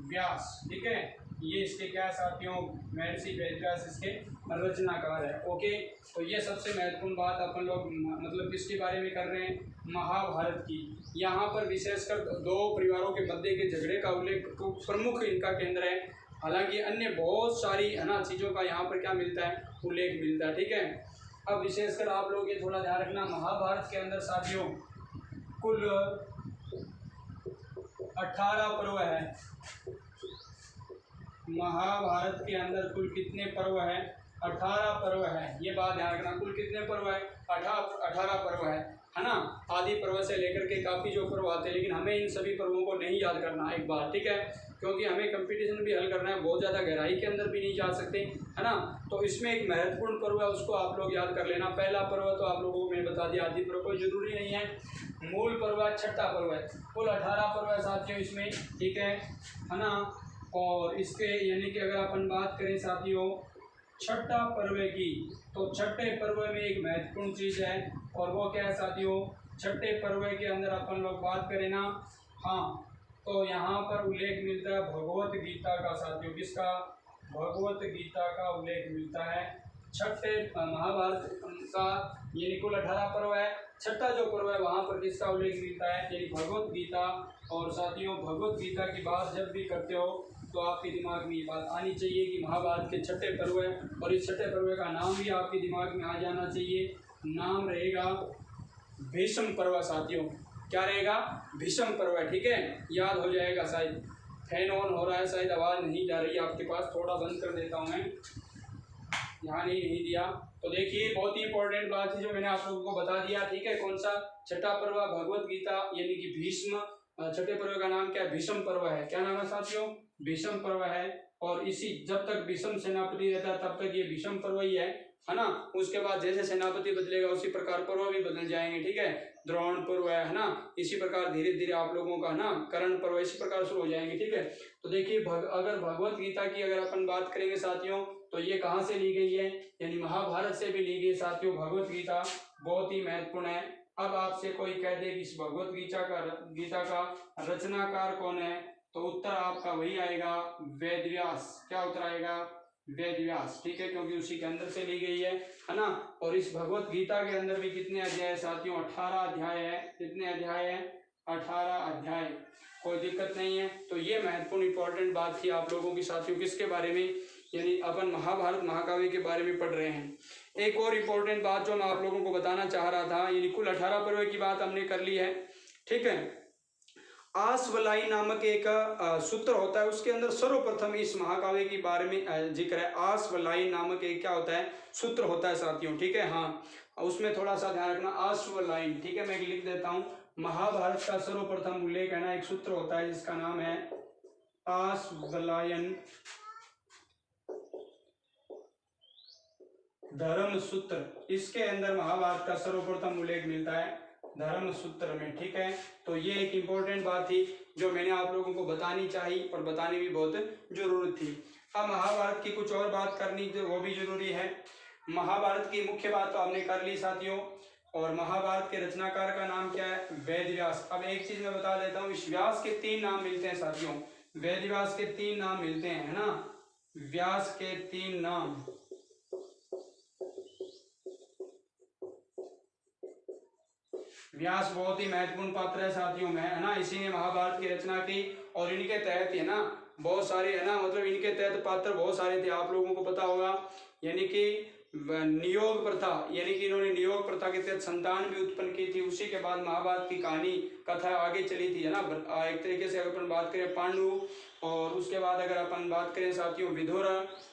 व्यास, ठीक है। ये इसके क्या साथियों? महर्षि वेद व्यास इसके रचनाकार है। ओके, तो ये सबसे महत्वपूर्ण बात अपन लोग मतलब किसके बारे में कर रहे हैं? महाभारत की। यहाँ पर विशेषकर दो परिवारों के मध्य के झगड़े का उल्लेख तो प्रमुख इनका केंद्र है। हालांकि अन्य बहुत सारी है ना चीज़ों का यहाँ पर क्या मिलता है? उल्लेख मिलता है, ठीक है। अब विशेषकर आप लोग ये थोड़ा ध्यान रखना, महाभारत के अंदर साथियों कुल 18 पर्व है। महाभारत के अंदर कुल कितने पर्व हैं? 18 पर्व है। ये बात ध्यान रखना, कुल कितने पर्व है? 18 पर्व है ना। आदि पर्व से लेकर के काफ़ी जो पर्व आते हैं, लेकिन हमें इन सभी पर्वों को नहीं याद करना एक बार, ठीक है, क्योंकि हमें कंपटीशन भी हल करना है, बहुत ज़्यादा गहराई के अंदर भी नहीं जा सकते, है ना। तो इसमें एक महत्वपूर्ण पर्व है, उसको आप लोग याद कर लेना। पहला पर्व तो आप लोगों को मैंने बता दिया, आदि पर्व कोई जरूरी नहीं है। मूल पर्व है, छठा पर्व है। कुल 18 पर्व है साथियों इसमें, ठीक है ना। और इसके यानी कि अगर अपन बात करें साथियों छठा पर्व की, तो छठे पर्व में एक महत्वपूर्ण चीज़ है, और वो क्या है साथियों? छठे पर्व के अंदर अपन लोग बात करें ना, हाँ, तो यहाँ पर उल्लेख मिलता है भगवत गीता का साथियों। किसका? भगवत गीता का उल्लेख मिलता है छठे महाभारत का। यानी कुल 18 पर्व है, छठा जो पर्व है वहाँ पर किसका उल्लेख मिलता है? यानी भगवत गीता। और साथियों भगवत गीता की बात जब भी करते हो तो आपके दिमाग में ये बात आनी चाहिए कि महाभारत के छठे पर्व है, और इस छठे पर्व का नाम भी आपके दिमाग में आ जाना चाहिए। नाम रहेगा भीष्म पर्व साथियों। क्या रहेगा? भीष्म पर्व है, ठीक है, याद हो जाएगा। शायद फैन ऑन हो रहा है, शायद आवाज़ नहीं जा रही है आपके पास, थोड़ा बंद कर देता हूँ मैं, ध्यान ही नहीं दिया। तो देखिए बहुत ही इंपॉर्टेंट बात है जो मैंने आप लोगों को बता दिया, ठीक है। कौन सा? छठा पर्व भगवत गीता यानी कि भीष्म। छठे पर्व का नाम क्या है? भीष्म पर्व है। क्या नाम है साथियों? भीष्म पर्व है। और इसी जब तक भीष्म सेनापति रहता है तब तक ये भीष्म पर्व ही है ना। उसके बाद जैसे सेनापति बदलेगा उसी प्रकार पर्व भी बदल जाएंगे, ठीक है। द्रोण पर्व है ना, इसी प्रकार धीरे धीरे आप लोगों का ना कर्ण पर्व इसी प्रकार शुरू हो जाएंगे, ठीक है। तो देखिए अगर भगवत गीता की अगर अपन बात करेंगे साथियों, तो ये कहाँ से ली गई है? यानी महाभारत से भी ली गई साथियों। भगवत गीता बहुत ही महत्वपूर्ण है। अब आपसे कोई कह दे कि इस भगवत गीता का रचनाकार कौन है, तो उत्तर आपका वही आएगा, वेद व्यास। क्या उत्तर आएगा? वेद व्यास, ठीक है, क्योंकि उसी के अंदर से ली गई है ना। और इस भगवत गीता के अंदर भी कितने अध्याय है साथियों? 18 अध्याय है। कितने अध्याय है? 18 अध्याय, कोई दिक्कत नहीं है। तो ये महत्वपूर्ण इंपॉर्टेंट बात थी आप लोगों की साथियों, किसके बारे में? यानी अपन महाभारत महाकाव्य के बारे में पढ़ रहे हैं। एक और इम्पोर्टेंट बात जो मैं आप लोगों को बताना चाह रहा था, यानी कुल 18 पर्व की बात हमने कर ली है, ठीक है। आसवलाई नामक एक सूत्र होता है, उसके अंदर सर्वप्रथम इस महाकाव्य के बारे में जिक्र है। आसवलाई नामक एक क्या होता है? सूत्र होता है साथियों, ठीक है। हाँ, उसमें थोड़ा सा ध्यान रखना, आसवलाई, ठीक है, मैं लिख देता हूँ। महाभारत का सर्वप्रथम उल्लेख है ना, एक सूत्र होता है जिसका नाम है आसवलायन धर्म सूत्र। इसके अंदर महाभारत का सर्वप्रथम उल्लेख मिलता है धर्म सूत्र में, ठीक है। तो ये एक इम्पोर्टेंट बात थी जो मैंने आप लोगों को बतानी चाहिए और बतानी भी बहुत जरूरत थी। अब महाभारत की कुछ और बात करनी जो वो भी जरूरी है। महाभारत की मुख्य बात तो हमने कर ली साथियों, और महाभारत के रचनाकार का नाम क्या है? वेद व्यास। अब एक चीज मैं बता देता हूँ, इस व्यास के 3 नाम मिलते हैं साथियों, वेद व्यास के 3 नाम मिलते हैं, है ना, व्यास के 3 नाम। व्यास बहुत ही महत्वपूर्ण पात्र है साथियों में, है ना, इसी ने महाभारत की रचना की, और इनके तहत, है ना, बहुत सारे, है ना, मतलब इनके तहत पात्र बहुत सारे थे, आप लोगों को पता होगा। यानी कि नियोग प्रथा, यानी कि इन्होंने नियोग प्रथा के तहत संतान भी उत्पन्न की थी। उसी के बाद महाभारत की कहानी कथा आगे चली थी, है ना। एक तरीके से अगर अपन बात करें पांडु, और उसके बाद अगर अपन बात करें साथियों विदुर,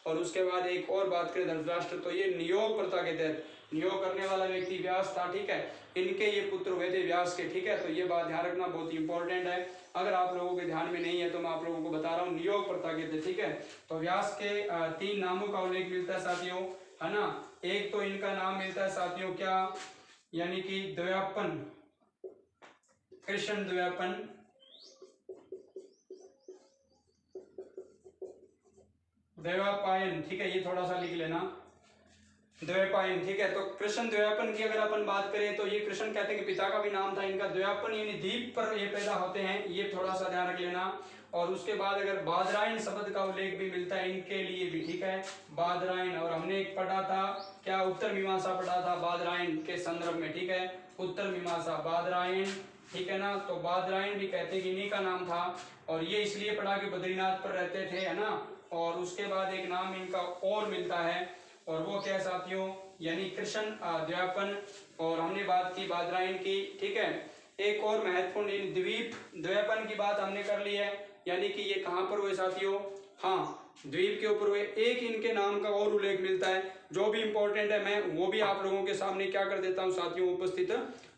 और उसके बाद एक और बात करें धृतराष्ट्र, तो ये नियोग प्रथा के तहत नियोग करने वाला व्यक्ति व्यास था, ठीक है। इनके ये पुत्र हुए थे व्यास के, ठीक है। तो ये बात ध्यान रखना बहुत इंपॉर्टेंट है, अगर आप लोगों के ध्यान में नहीं है तो मैं आप लोगों को बता रहा हूँ, नियोग प्रथा के थे, ठीक है। तो व्यास के 3 नामों का उल्लेख मिलता है साथियों, है ना। एक तो इनका नाम मिलता है साथियों क्या, यानी कि द्व्यापन, कृष्ण द्व्यापन, द्वैपायन, ठीक है, ये थोड़ा सा लिख लेना, द्वैपायन, ठीक है। तो कृष्ण द्वैपायन की अगर अपन बात करें तो ये कृष्ण कहते हैं कि पिता का भी नाम था इनका द्वैपायन, यानी द्वीप पर ये पैदा होते हैं, ये थोड़ा सा ध्यान रख लेना। और उसके बाद अगर बादरायण शब्द का उल्लेख भी मिलता है इनके लिए भी, ठीक है, बादरायण। और हमने एक पढ़ा था क्या, उत्तर मीमांसा पढ़ा था बादरायण के संदर्भ में, ठीक है, उत्तर मीमांसा बादरायण, ठीक है ना। तो बादरायण भी कहते हैं कि इन्हीं का नाम था, और ये इसलिए पढ़ा कि बद्रीनाथ पर रहते थे, है ना। और उसके बाद एक नाम इनका और मिलता है, और वो क्या साथियों, यानी कृष्ण द्व्यापन, और हमने बात की बादरायण की, ठीक है। एक और महत्वपूर्ण द्वीप द्वैपन की बात हमने कर ली है, यानी कि ये कहाँ पर हुए साथियों, हाँ, द्वीप के ऊपर हुए। एक इनके नाम का और उल्लेख मिलता है जो भी इंपॉर्टेंट है, मैं वो भी आप लोगों के सामने क्या कर देता हूँ साथियों, उपस्थित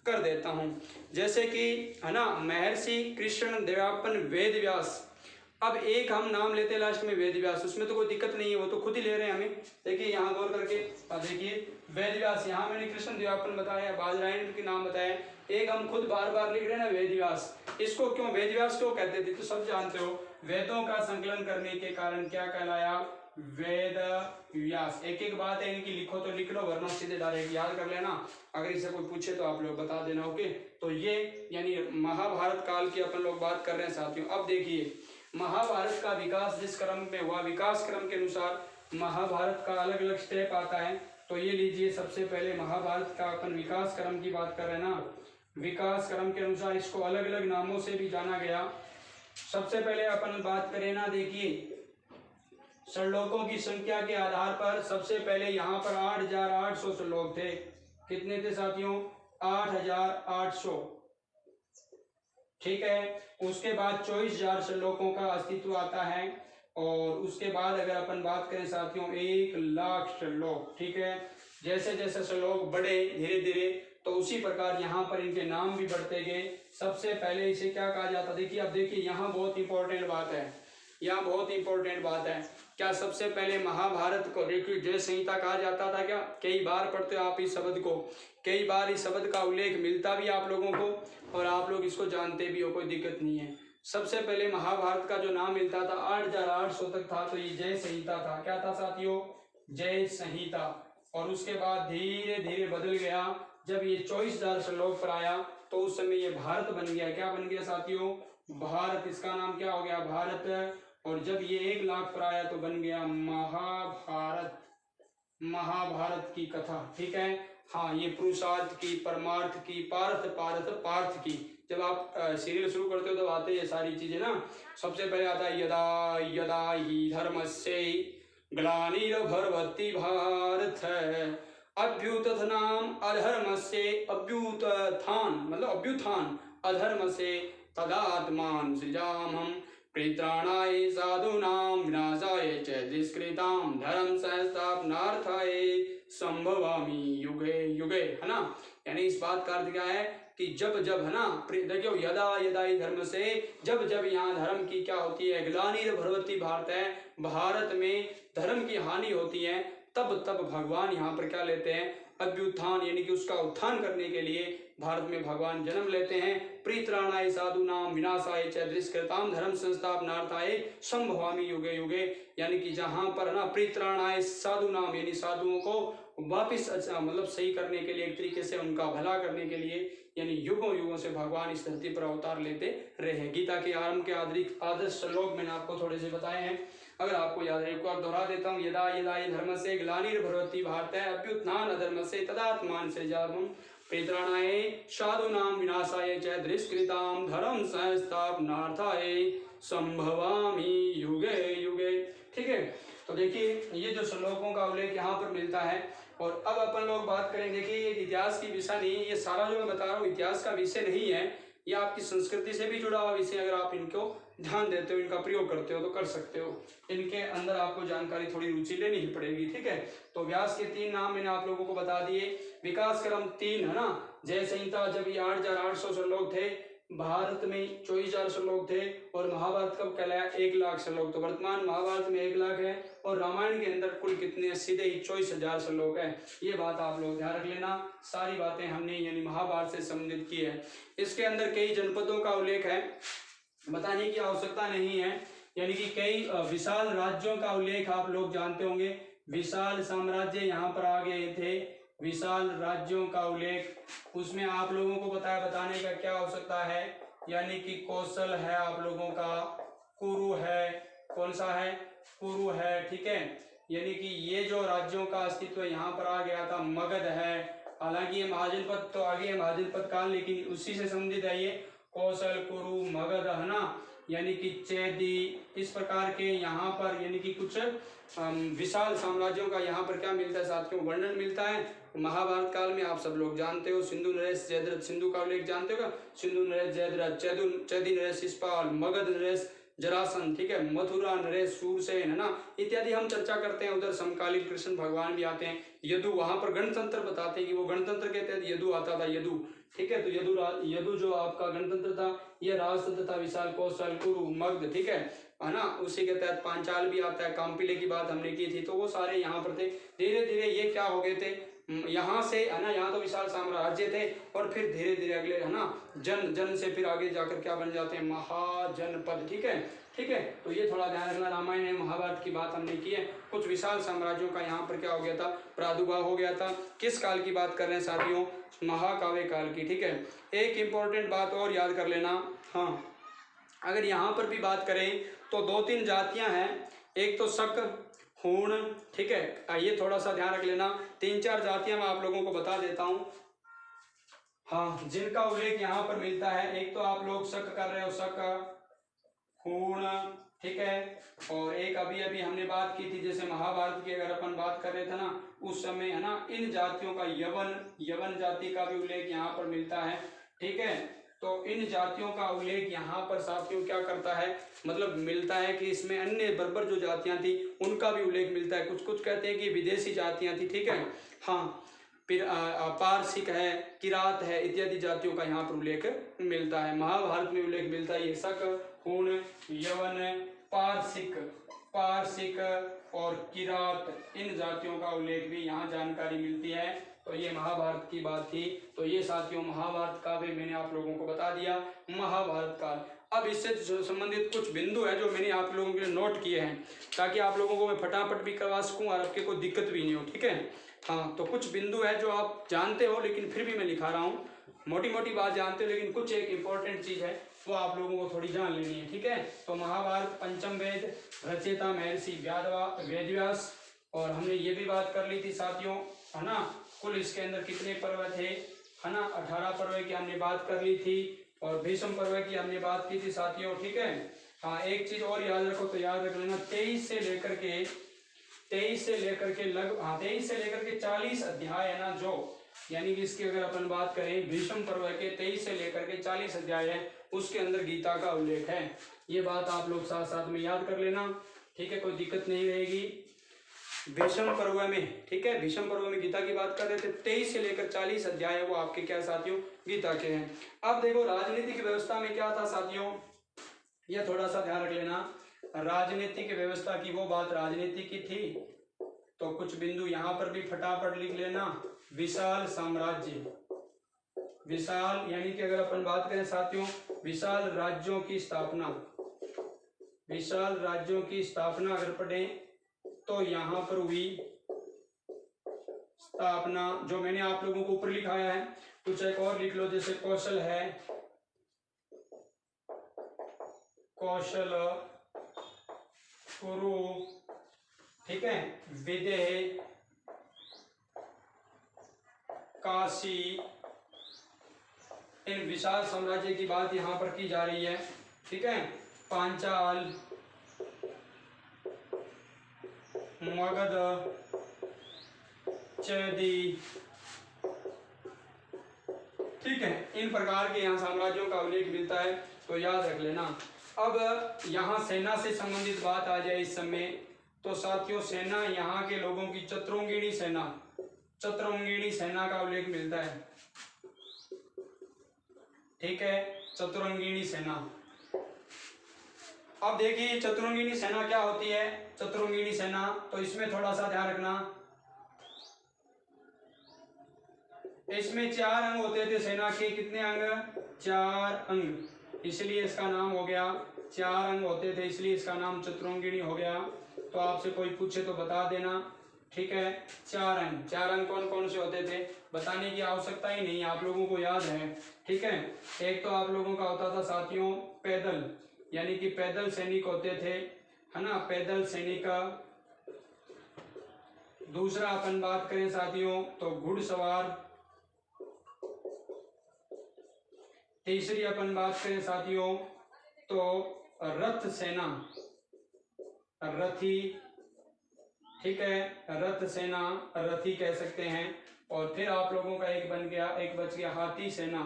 कर देता हूँ। जैसे कि, है ना, महर्षि कृष्ण द्वैपायन वेद व्यास। अब एक हम नाम लेते हैं लास्ट में वेद व्यास, उसमें तो कोई दिक्कत नहीं है, वो तो खुद ही ले रहे हैं हमें। देखिए यहाँ गौर करके देखिए वेद व्यास, यहाँ मैंने कृष्ण द्वैपायन बताया, बादरायण के नाम बताया, एक हम खुद बार बार लिख रहे हैं ना वेद व्यास। इसको क्यों वेद व्यास क्यों कहते थे, तो सब जानते हो, वेदों का संकलन करने के कारण क्या कहलाया, वेद व्यास। एक एक बात है इनकी, लिखो तो लिख लो, वरना सीधे डायरेक्ट याद कर लेना, अगर इसे कोई पूछे तो आप लोग बता देना, ओके। तो ये यानी महाभारत काल की अपन लोग बात कर रहे हैं साथियों। अब देखिए महाभारत का विकास जिस क्रम में हुआ, विकास क्रम के अनुसार महाभारत का अलग अलग स्टेप आता है। तो ये लीजिए, सबसे पहले महाभारत का अपन विकास क्रम की बात कर रहे हैं ना, विकास क्रम के अनुसार इसको अलग अलग नामों से भी जाना गया। सबसे पहले अपन बात करें ना, देखिए श्लोकों की संख्या के आधार पर सबसे पहले यहाँ पर 8,800 श्लोक थे। कितने थे साथियों, 8,800, ठीक है। उसके बाद 24,000 श्लोकों का अस्तित्व आता है, और उसके बाद अगर अपन बात करें साथियों 1,00,000 श्लोक, ठीक है। जैसे जैसे श्लोक बढ़े धीरे धीरे, तो उसी प्रकार यहाँ पर इनके नाम भी बढ़ते गए। सबसे पहले इसे क्या कहा जाता, देखिए अब देखिए यहाँ बहुत इंपॉर्टेंट बात है, यहाँ बहुत इंपॉर्टेंट बात है। क्या सबसे पहले महाभारत को देखिए जय संहिता कहा जाता था क्या, कई बार पढ़ते हो आप इस शब्द को, कई बार इस शब्द का उल्लेख मिलता भी आप लोगों को, और आप लोग इसको जानते भी हो, कोई दिक्कत नहीं है। सबसे पहले महाभारत का जो नाम मिलता था 8,800 तक था, तो ये जय संहिता था। क्या था साथियों, जय संहिता। और उसके बाद धीरे धीरे बदल गया, जब ये 24,000 श्लोक पर आया तो उस समय ये भारत बन गया। क्या बन गया साथियों, भारत। इसका नाम क्या हो गया, भारत। और जब ये 1,00,000 पर आया तो बन गया महाभारत, महाभारत की कथा, ठीक है। हाँ, ये पुरुषार्थ की, परमार्थ की, पार्थ पार्थ पार्थ की, जब आप सीरियल शुरू करते हो तो आते ये सारी चीजें ना। सबसे पहले आता है यदा यदा ही धर्मस्य ग्लानिर्भवति भारत, अभ्युत्थानम अधर्मस्य, अभ्युत्थान मतलब अभ्युत्थान अधर्मस्य, तदात्मान सृजामहं परित्राणाय साधूनां विनाशाय च दुष्कृतां धर्म संस्थापनार्थाय संभवामि युगे युगे, है ना। यानी इस बात का अर्थ क्या है कि जब जब, है ना, देखियो यदा यदा ही धर्म से, जब जब यहाँ धर्म की क्या होती है, ग्लानिर्भवति भारत है, भारत में धर्म की हानि होती है, तब तब भगवान यहाँ पर क्या लेते हैं, अभ्युत्थान, यानी कि उसका उत्थान करने के लिए भारत में भगवान जन्म लेते हैं। परित्राणाय साधूनां विनाशाय च दुष्कृतां धर्म संस्थापनार्थाय संभवामि युगे युगे, यानी कि जहाँ पर ना परित्राणाय साधूनां यानी साधुओं को वापिस मतलब सही करने के लिए, एक तरीके से उनका भला करने के लिए, यानी युगों युगों से भगवान इस धरती पर अवतार लेते रहे। गीता के आरंभ के आदर्श श्लोक मैंने आपको थोड़े से बताए हैं, अगर आपको याद है एक बार दोहरा देता हूँ। यदा यदा हि धर्मस्य ग्लानिर्भवति भारत अभ्युत्थान अधर्मस्य तदात्मान सृजाम्यहम् परित्राणाय साधूनां विनाशाय च दुष्कृतां धर्म संस्थापनार्थाय संभवामि युगे युगे। ठीक है, तो देखिए ये जो श्लोकों का उल्लेख यहाँ पर मिलता है। और अब अपन लोग बात करें, देखिए ये इतिहास की विषय नहीं है, ये सारा जो मैं बता रहा हूँ इतिहास का विषय नहीं है, ये आपकी संस्कृति से भी जुड़ा हुआ विषय। अगर आप इनको ध्यान देते हो, इनका प्रयोग करते हो तो कर सकते हो, इनके अंदर आपको जानकारी थोड़ी रुचि लेनी ही पड़ेगी। ठीक है, तो व्यास के 3 नाम मैंने आप लोगों को बता दिए। विकास क्रम 3 है ना, जय संहिता जब ये 8,800 श्लोक थे, भारत में 24,000 श्लोक थे, और महाभारत कब कहलाया 1,00,000 श्लोक। तो वर्तमान महाभारत में 1,00,000 है, और रामायण के अंदर कुल कितने, सीधे ही 24,000 श्लोक है। ये बात आप लोग ध्यान रख लेना, सारी बातें हमने यानी महाभारत से संबंधित की है। इसके अंदर कई जनपदों का उल्लेख है, बताने की आवश्यकता नहीं है, यानी कि कई विशाल राज्यों का उल्लेख आप लोग जानते होंगे। विशाल साम्राज्य यहाँ पर आ गए थे, विशाल राज्यों का उल्लेख, उसमें आप लोगों को बताने का क्या आवश्यकता है, यानी कि कौशल है आप लोगों का, कुरु है, कौन सा है, कुरु है। ठीक है, यानी कि ये जो राज्यों का अस्तित्व यहाँ पर आ गया था। मगध है, हालांकि ये महाजनपद तो आगे है, महाजनपद काल, लेकिन उसी से संबंधित है ये। कौशल, कुरु, मगध है ना, यानी कि चैदी, इस प्रकार के यहाँ पर यानी कि कुछ विशाल साम्राज्यों का यहाँ पर क्या मिलता है साथियों, वर्णन मिलता है। महाभारत काल में आप सब लोग जानते हो, सिंधु नरेश जयद्रथ, सिंधु का उल्लेख जानते हो, सिंधु नरेश जयद्रथ, चैदी नरेश शिशुपाल, मगध नरेश जरासंध, ठीक है, मथुरा नरेश सूरसेन है ना, इत्यादि हम चर्चा करते हैं। उधर समकालीन कृष्ण भगवान भी आते हैं। यदु, वहां पर गणतंत्र बताते हैं कि वो गणतंत्र के तहत यदु आता था, यदु। ठीक है, तो यदु जो आपका गणतंत्र था, ये राजतंत्र था। विशाल, कौशल, कुरु, मगध, ठीक है ना, उसी के तहत पांचाल भी आता है। काम्पिले की बात हमने की थी, तो वो सारे यहाँ पर थे। धीरे धीरे ये क्या हो गए थे, यहाँ से है ना, यहाँ तो विशाल साम्राज्य थे, और फिर धीरे धीरे अगले है ना, जन से फिर आगे जाकर क्या बन जाते हैं, महाजनपद। ठीक है, ठीक है, तो ये थोड़ा ध्यान रखना। रामायण एवं महाभारत की बात हमने की है। कुछ विशाल साम्राज्यों का यहाँ पर क्या हो गया था, प्रादुर्भाव हो गया था। किस काल की बात कर रहे हैं साथियों, महाकाव्य काल की। ठीक है, एक इंपॉर्टेंट बात और याद कर लेना, हाँ, अगर यहाँ पर भी बात करें तो 2-3 जातियां हैं। एक तो शक, हूण, ठीक है, ये थोड़ा सा ध्यान रख लेना। 3-4 जातियां मैं आप लोगों को बता देता हूँ, हाँ, जिनका उल्लेख यहाँ पर मिलता है। एक तो आप लोग शक कर रहे हो, शक, हूण, ठीक है, और एक अभी अभी हमने बात की थी, जैसे महाभारत की अगर अपन बात कर रहे थे ना, उस समय है ना, इन जातियों का यवन जाति का भी उल्लेख यहाँ पर मिलता है। ठीक है, तो इन जातियों का उल्लेख यहाँ पर साथियों क्या करता है, मतलब मिलता है कि इसमें अन्य बर्बर जो जातियां थी उनका भी उल्लेख मिलता है। कुछ कुछ कहते हैं कि विदेशी जातियां थी। ठीक है, हाँ, फिर पारसिक है, किरात है, इत्यादि जातियों का यहाँ पर उल्लेख मिलता है। महाभारत में उल्लेख मिलता है ये शक, हूण, यवन, पारसिक और किरात, इन जातियों का उल्लेख भी यहाँ जानकारी मिलती है। तो ये महाभारत की बात थी। तो ये साथियों महाभारत का भी मैंने आप लोगों को बता दिया, महाभारत काल। अब इससे संबंधित कुछ बिंदु है जो मैंने आप लोगों के लिए नोट किए हैं, ताकि आप लोगों को मैं फटाफट भी करवा सकूं और आपके कोई दिक्कत भी नहीं हो। ठीक है, हाँ, तो कुछ बिंदु है जो आप जानते हो, लेकिन फिर भी मैं लिखा रहा हूँ। मोटी मोटी बात जानते हो, लेकिन कुछ एक इंपॉर्टेंट चीज़ है वो आप लोगों को थोड़ी जान लेनी है। ठीक है, तो महाभारत पंचम वेद, रचयिता महर्षि वेदव्यास, और हमने ये भी बात कर ली थी साथियों, है ना, कुल इसके अंदर कितने पर्व थे, है ना, 18 पर्व की हमने बात कर ली थी, और भीष्म पर्व की हमने बात की थी साथियों। ठीक है, हाँ, एक चीज और याद रखो, तो याद रख लेना 23 से लेकर के 40 अध्याय है ना, जो यानी कि इसकी अगर अपन बात करें भीष्म पर्व के 23 से लेकर के 40 अध्याय है, उसके अंदर गीता का उल्लेख है। ये बात आप लोग साथ साथ में याद कर लेना। ठीक है, कोई दिक्कत नहीं रहेगी। भीष्म पर्व में, ठीक है, भीष्म पर्व में गीता की बात कर रहे थे, 23 से लेकर 40 अध्याय वो आपके क्या साथियों, गीता के हैं। अब देखो राजनीतिक व्यवस्था में क्या था साथियों, यह थोड़ा सा ध्यान रख लेना। राजनीतिक व्यवस्था की वो बात राजनीति की थी, तो कुछ बिंदु यहाँ पर भी फटाफट लिख लेना। विशाल साम्राज्य, विशाल यानी कि अगर अपन बात करें साथियों विशाल राज्यों की स्थापना, विशाल राज्यों की स्थापना अगर पढ़ें तो यहाँ पर हुई स्थापना, जो मैंने आप लोगों को ऊपर लिखाया है कुछ एक और लिख लो, जैसे कौशल है, कौशल, कुरु, ठीक है, विदेह, काशी, इन विशाल साम्राज्य की बात यहाँ पर की जा रही है, ठीक है। पांचाल, मगध, चैदी, ठीक है, इन प्रकार के यहाँ साम्राज्यों का उल्लेख मिलता है, तो याद रख लेना। अब यहाँ सेना से संबंधित बात आ जाए इस समय, तो साथियों सेना यहाँ के लोगों की चतुरंगिणी सेना, चतुरंगिणी सेना का उल्लेख मिलता है, ठीक है, चतुरंगिणी सेना। अब देखिए चतुरंगिणी सेना क्या होती है, चतुरंगिणी सेना, तो इसमें थोड़ा सा ध्यान रखना, इसमें 4 अंग होते थे सेना के, कितने अंग, 4 अंग, इसलिए इसका नाम हो गया, 4 अंग होते थे इसलिए इसका नाम चतुरंगिणी हो गया। तो आपसे कोई पूछे तो बता देना, ठीक है। 4 अंग, 4 अंग कौन कौन से होते थे बताने की आवश्यकता ही नहीं, आप लोगों को याद है, ठीक है। एक तो आप लोगों का होता था साथियों पैदल, यानी कि पैदल सैनिक होते थे, है ना, पैदल सैनिक। दूसरा अपन बात करें साथियों तो घुड़सवार। तीसरी अपन बात करें साथियों तो रथ सेना, रथी, ठीक है, रथ सेना, रथी कह सकते हैं। और फिर आप लोगों का एक बन गया, एक बच गया हाथी सेना।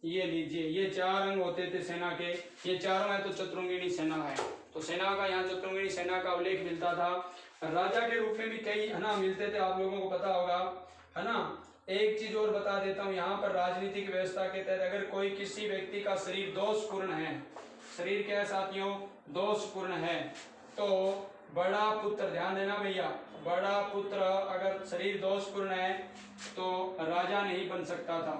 ये लीजिए, ये 4 अंग होते थे सेना के, ये चारों है तो चतुरंगिणी सेना है। तो सेना का यहाँ चतुरंगिणी सेना का उल्लेख मिलता था। राजा के रूप में भी कई, है ना, मिलते थे, आप लोगों को पता होगा, है ना। एक चीज और बता देता हूँ, यहाँ पर राजनीतिक व्यवस्था के तहत अगर कोई किसी व्यक्ति का शरीर दोषपूर्ण है, शरीर क्या है साथियों, दोषपूर्ण है, तो बड़ा पुत्र, ध्यान देना भैया, बड़ा पुत्र अगर शरीर दोषपूर्ण है तो राजा नहीं बन सकता था,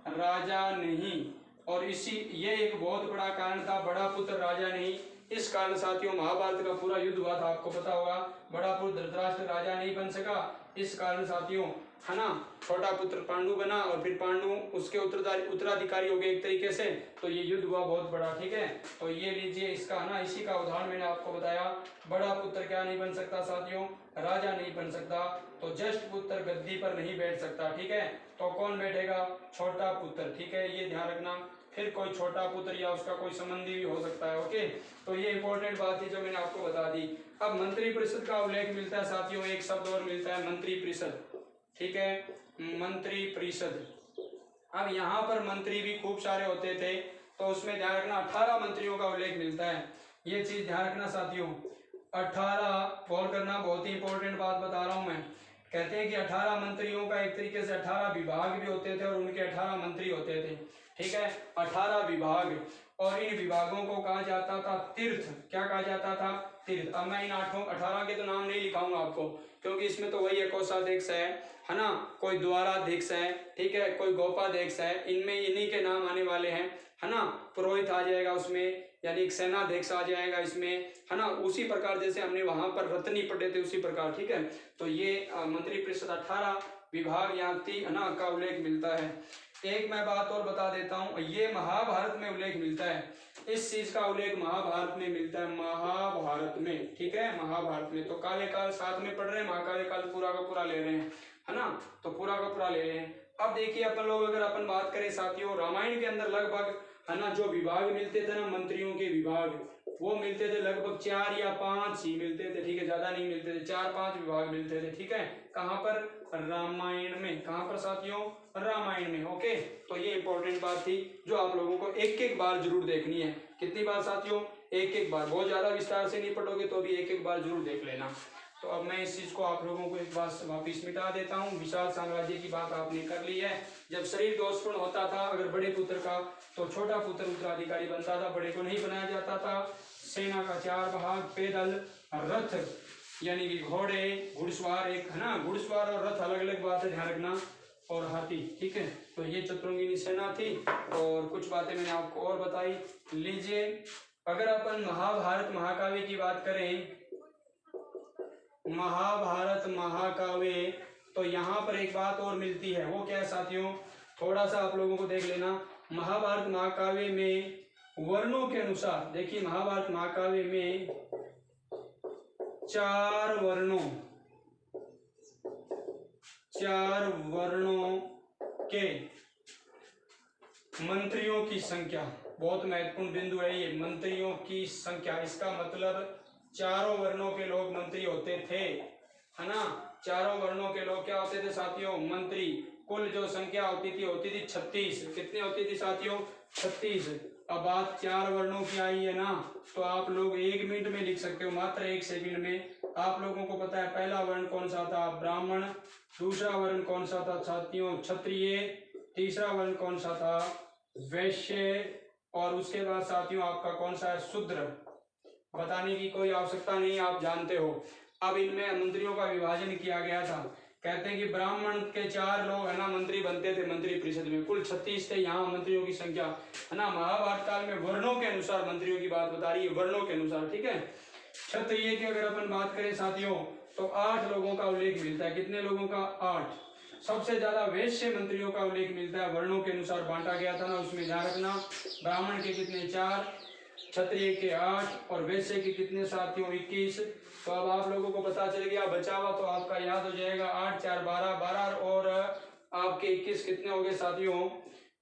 राजा नहीं। और इसी ये एक बहुत बड़ा कारण था, बड़ा पुत्र राजा नहीं। इस कारण साथियों महाभारत का पूरा युद्ध हुआ था, आपको पता होगा, बड़ा पुत्र धृतराष्ट्र राजा नहीं बन सका, इस कारण साथियों, है ना, छोटा पुत्र पांडु बना और फिर पांडु उसके उत्तराधिकारी हो गए एक तरीके से। तो ये युद्ध हुआ बहुत बड़ा, ठीक है। तो ये लीजिए इसका, है ना, इसी का उदाहरण मैंने आपको बताया, बड़ा पुत्र क्या नहीं बन सकता साथियों, राजा नहीं बन सकता। तो ज्येष्ठ पुत्र गद्दी पर नहीं बैठ सकता, ठीक है। तो कौन बैठेगा, छोटा पुत्र, ठीक है, ये ध्यान रखना। फिर कोई छोटा पुत्र या उसका कोई संबंधी भी हो सकता है, ओके। तो ये इंपॉर्टेंट बात थी जो मैंने आपको बता दी। अब मंत्री परिषद का उल्लेख मिलता है साथियों, एक शब्द और मिलता है मंत्री परिषद, ठीक है, मंत्री परिषद। अब यहाँ पर मंत्री भी खूब सारे होते थे, तो उसमें ध्यान रखना 18 मंत्रियों का उल्लेख मिलता है, ये चीज ध्यान रखना साथियों। 18 गौर करना, बहुत ही इंपॉर्टेंट बात बता रहा हूँ मैं। कहते हैं कि 18 मंत्रियों का एक तरीके से 18 विभाग भी होते थे और उनके 18 मंत्री होते थे, ठीक है, 18 विभाग। और इन विभागों को कहा जाता था तीर्थ, क्या कहा जाता था, तीर्थ। अब मैं इन 18 के तो नाम नहीं लिखाऊंगा आपको, क्योंकि इसमें तो वही है, कोषाध्यक्ष है ना, कोई द्वाराध्यक्ष है, ठीक है, कोई गोपाध्यक्ष है, इनमें इन्हीं के नाम आने वाले हैं, है ना। पुरोहित आ जाएगा उसमें, यानी एक सेनाध्यक्ष आ जाएगा इसमें, है ना, उसी प्रकार जैसे हमने वहां पर रत्नी पढ़े थे उसी प्रकार, ठीक है। तो ये मंत्री परिषद 18 विभाग यहाँ है ना का उल्लेख मिलता है। एक मैं बात और बता देता हूँ, ये महाभारत में उल्लेख मिलता है, इस चीज का उल्लेख महाभारत में मिलता है, महाभारत में, ठीक है, महाभारत में। तो काले काल साथ में पढ़ रहे हैं, महाकाले काल पूरा का पूरा ले रहे हैं, है ना, तो पूरा का पूरा ले रहे हैं। अब देखिए अपन लोग अगर अपन बात करें साथियों, रामायण के अंदर लगभग, है ना, जो विभाग मिलते थे ना, मंत्रियों के विभाग, वो मिलते थे लगभग 4 या 5 ही मिलते थे, ठीक है, ज्यादा नहीं मिलते थे, 4-5 विभाग मिलते थे, ठीक है। कहाँ पर, रामायण में, कहाँ पर साथियों, रामायण में, ओके। तो ये इंपॉर्टेंट बात थी जो आप लोगों को एक एक बार जरूर देखनी है। कितनी बार साथियों, एक एक बार, बहुत ज्यादा विस्तार से नहीं पढ़ोगे तो भी एक एक बार जरूर देख लेना। तो अब मैं इस चीज को आप लोगों को एक बार वापिस मिटा देता हूँ। विशाल साम्राज्य की बात आपने कर ली है। जब शरीर दोषपूर्ण होता था अगर बड़े पुत्र का, तो छोटा पुत्र उत्तराधिकारी बनता था, बड़े को नहीं बनाया जाता था। सेना का 4 भाग, पैदल, रथ यानी कि घोड़े, घुड़सवार, एक है ना, घुड़सवार और रथ अलग अलग बात है, ध्यान रखना। और हाथी, ठीक है। तो ये चतुरंगिनी सेना थी और कुछ बातें मैंने आपको और बताई। लीजिए, अगर अपन महाभारत महाकाव्य की बात करें, महाभारत महाकाव्य, तो यहाँ पर एक बात और मिलती है। वो क्या है साथियों, थोड़ा सा आप लोगों को देख लेना। महाभारत महाकाव्य में वर्णों के अनुसार, देखिए महाभारत महाकाव्य में 4 वर्णों के मंत्रियों की संख्या, बहुत महत्वपूर्ण बिंदु है ये, मंत्रियों की संख्या। इसका मतलब चारों वर्णों के लोग मंत्री होते थे, है ना। चारों वर्णों के लोग क्या होते थे साथियों, मंत्री। कुल जो संख्या होती थी 36। कितनी होती थी साथियों, 36। अब बात 4 वर्णों की आई है ना, तो आप लोग 1 मिनट में लिख सकते हो, मात्र 1 सेकंड में। आप लोगों को पता है पहला वर्ण कौन सा था, ब्राह्मण। दूसरा वर्ण कौन सा था साथियों, क्षत्रिय। तीसरा वर्ण कौन सा था, वैश्य। और उसके बाद साथियों आपका कौन सा है, शूद्र। बताने की कोई आवश्यकता नहीं, आप जानते हो। अब इनमें मंत्रियों का विभाजन किया गया था। कहते हैं कि ब्राह्मण के 4 लोग है ना मंत्री बनते थे मंत्री परिषद में, कुल 36 थे यहाँ मंत्रियों की संख्या, है ना। महाभारत काल में वर्णों के अनुसार मंत्रियों की बात बता रही है, वर्णों के अनुसार, ठीक है। क्षत्रिय की अगर अपन बात करें साथियों, तो 8 लोगों का उल्लेख मिलता है। कितने लोगों का, 8। सबसे ज्यादा वैश्य मंत्रियों का उल्लेख मिलता है, वर्णों के अनुसार बांटा गया था ना, उसमें ध्यान रखना। ब्राह्मण के कितने, 4, क्षत्रिय के 8 और वैश्य के कितने साथियों, 21। तो अब आप लोगों को पता चल गया, बचा हुआ तो आपका याद हो जाएगा, 8 4 12 12 और आपके 21 कितने हो गए साथियों,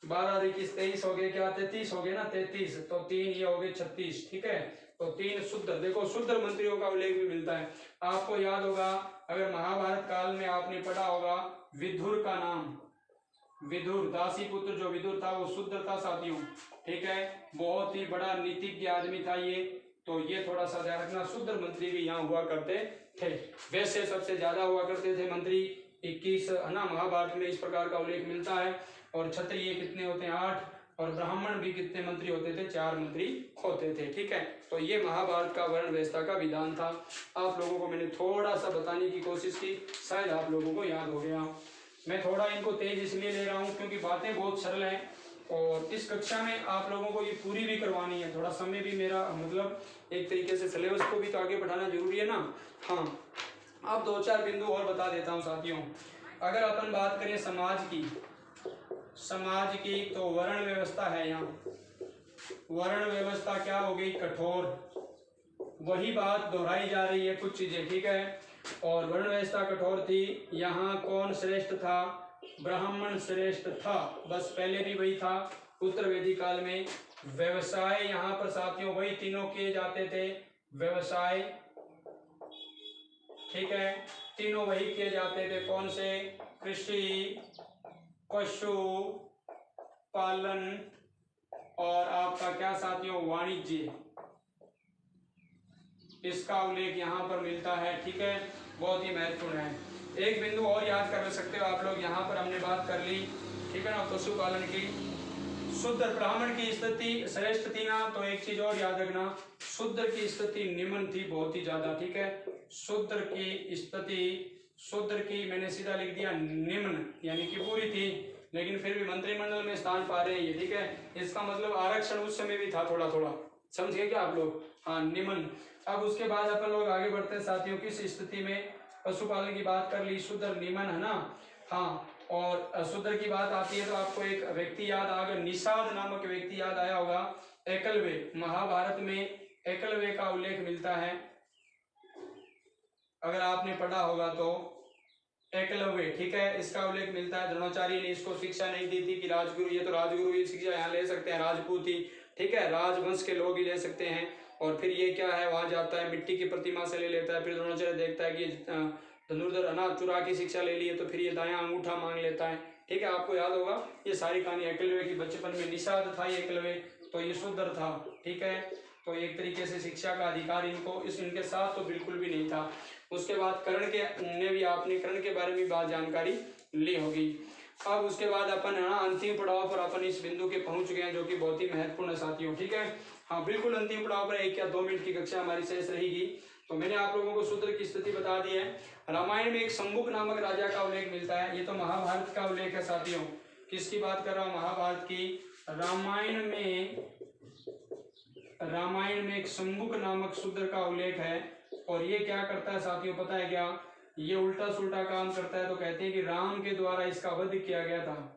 12 और 21 23 हो गए, क्या 33 हो गए ना, 33। तो 3 ये हो गए 36, ठीक है। तो 3 शूद्र। देखो शूद्र मंत्रियों का उल्लेख भी मिलता है। आपको याद होगा, अगर महाभारत काल में आपने पढ़ा होगा विदुर का नाम, विदुर, दासी पुत्र जो विदुर था वो शूद्र था साथियों, ठीक है। बहुत ही बड़ा नीतिज्ञ आदमी था ये। तो ये थोड़ा सा ध्यान रखना, शूद्र मंत्री भी यहाँ हुआ करते थे। वैसे सबसे ज्यादा हुआ करते थे मंत्री, 21, है ना। महाभारत में इस प्रकार का उल्लेख मिलता है। और क्षत्रिय कितने होते हैं, 8। और ब्राह्मण भी कितने मंत्री होते थे, 4 मंत्री होते थे, ठीक है। तो ये महाभारत का वर्ण व्यवस्था का विधान था। आप लोगों को मैंने थोड़ा सा बताने की कोशिश की, शायद आप लोगों को याद हो गया। मैं थोड़ा इनको तेज इसलिए ले रहा हूँ क्योंकि बातें बहुत सरल हैं और इस कक्षा में आप लोगों को ये पूरी भी करवानी है। थोड़ा समय भी मेरा, मतलब एक तरीके से सिलेबस को भी तो आगे बढ़ाना जरूरी है ना। हाँ, अब 2-4 बिंदु और बता देता हूँ साथियों। अगर अपन बात करें समाज की तो वर्ण व्यवस्था है यहाँ। वर्ण व्यवस्था क्या हो गई, कठोर। वही बात दोहराई जा रही है कुछ चीजें, ठीक है। और वर्ण व्यवस्था कठोर थी। यहाँ कौन श्रेष्ठ था, ब्राह्मण श्रेष्ठ था, बस पहले भी वही था। उत्तर वैदिक काल में व्यवसाय यहाँ पर साथियों वही तीनों किए जाते थे, व्यवसाय, ठीक है। तीनों वही किए जाते थे, कौन से, कृषि, पशु पालन और आपका क्या साथियों, वाणिज्य। इसका उल्लेख यहाँ पर मिलता है, ठीक है। बहुत ही महत्वपूर्ण है। एक बिंदु और याद कर सकते हो आप लोग, यहाँ पर हमने बात कर ली, ठीक है ना, पशुपालन की। शुद्र ब्राह्मण की स्थिति श्रेष्ठ थी ना, तो एक चीज और याद रखना, शूद्र की स्थिति निम्न थी, बहुत ही ज्यादा, ठीक है। शूद्र की स्थिति, शूद्र की मैंने सीधा लिख दिया निम्न, यानी कि पूरी थी, लेकिन फिर भी मंत्रिमंडल में स्थान पा रहे हैं ये, ठीक है। इसका मतलब आरक्षण उस समय भी था थोड़ा थोड़ा, समझिए क्या आप लोग, हाँ, निम्न। अब उसके बाद अपन लोग आगे बढ़ते हैं साथियों, किस स्थिति में, पशुपालन की बात कर ली, शूद्र निम्न, है ना। हाँ, और शूद्र की बात आती है तो आपको एक व्यक्ति याद आ गया, निषाद नामक व्यक्ति याद आया होगा, एकलव्य। महाभारत में एकलव्य का उल्लेख मिलता है, अगर आपने पढ़ा होगा तो, एकलव्य, ठीक है, इसका उल्लेख मिलता है। द्रोणाचार्य ने इसको शिक्षा नहीं दी थी कि राजगुरु, ये तो राजगुरु की शिक्षा यहाँ ले सकते हैं, राजपूत ही, ठीक है, राजवंश के लोग ही ले सकते हैं। और फिर ये क्या है, वहां जाता है, मिट्टी की प्रतिमा से ले लेता है, फिर द्रोणाचार्य देखता है कि धनुर्धर अनाथ चुरा की शिक्षा ले ली है, तो फिर ये दायां अंगूठा मांग लेता है, ठीक है। आपको याद होगा ये सारी कहानी एकलव्य की, बचपन में निषाद था ये एकलव्य, तो ये शूद्र था, ठीक है। तो एक तरीके से शिक्षा का अधिकार इनको, इनके साथ तो बिल्कुल भी नहीं था। उसके बाद कर्ण के ने भी, आपने कर्ण के बारे में बात जानकारी ली होगी। अब उसके बाद अपन है ना अंतिम पड़ाव पर अपन इस बिंदु के पहुंच गए हैं, जो कि बहुत ही महत्वपूर्ण है साथियों, ठीक है। हाँ, बिल्कुल अंतिम पड़ाव पर 1 या 2 मिनट की कक्षा हमारी शेष रहेगी। तो मैंने आप लोगों को शूद्र की स्थिति बता दी है। रामायण में एक शंबुक नामक राजा का उल्लेख मिलता है। ये तो महाभारत का उल्लेख है साथियों। किसकी बात कर रहा हूँ? महाभारत की। रामायण में एक शंबुक नामक शूद्र का उल्लेख है। और ये क्या करता है साथियों, पता है क्या? ये उल्टा सुल्टा काम करता है। तो कहते हैं कि राम के द्वारा इसका वध किया गया था।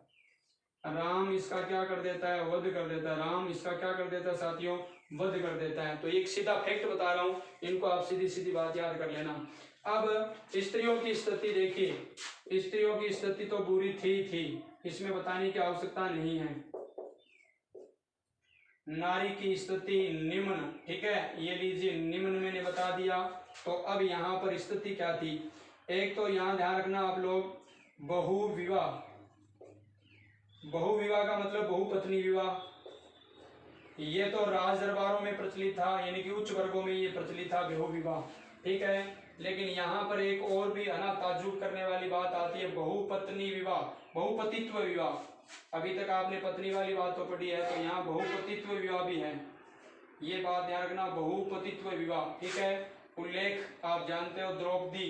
राम इसका क्या कर देता है? वध कर देता है। राम इसका क्या कर देता है साथियों? वध कर देता है। तो एक सीधा फैक्ट बता रहा हूँ, इनको आप सीधी सीधी बात याद कर लेना। अब स्त्रियों की स्थिति देखिए, स्त्रियों की स्थिति तो बुरी थी, इसमें बताने की आवश्यकता नहीं है। नारी की स्थिति निम्न, ठीक है, ये लीजिए निम्न मैंने बता दिया। तो अब यहाँ पर स्थिति क्या थी? एक तो यहाँ ध्यान रखना आप लोग, बहुविवाह का मतलब बहुपत्नी विवाह। ये तो राज दरबारों में प्रचलित था, यानी कि उच्च वर्गों में ये प्रचलित था बहुविवाह, ठीक है। लेकिन यहाँ पर एक और भी ताज्जुब करने वाली बात आती है, बहुपत्नी विवाह, बहुपतित्व विवाह। अभी तक आपने पत्नी वाली बात तो पढ़ी है, तो यहाँ बहुपतित्व विवाह भी है। ये बात ध्यान रखना, बहुपतित्व विवाह, ठीक है। उल्लेख आप जानते हो द्रौपदी,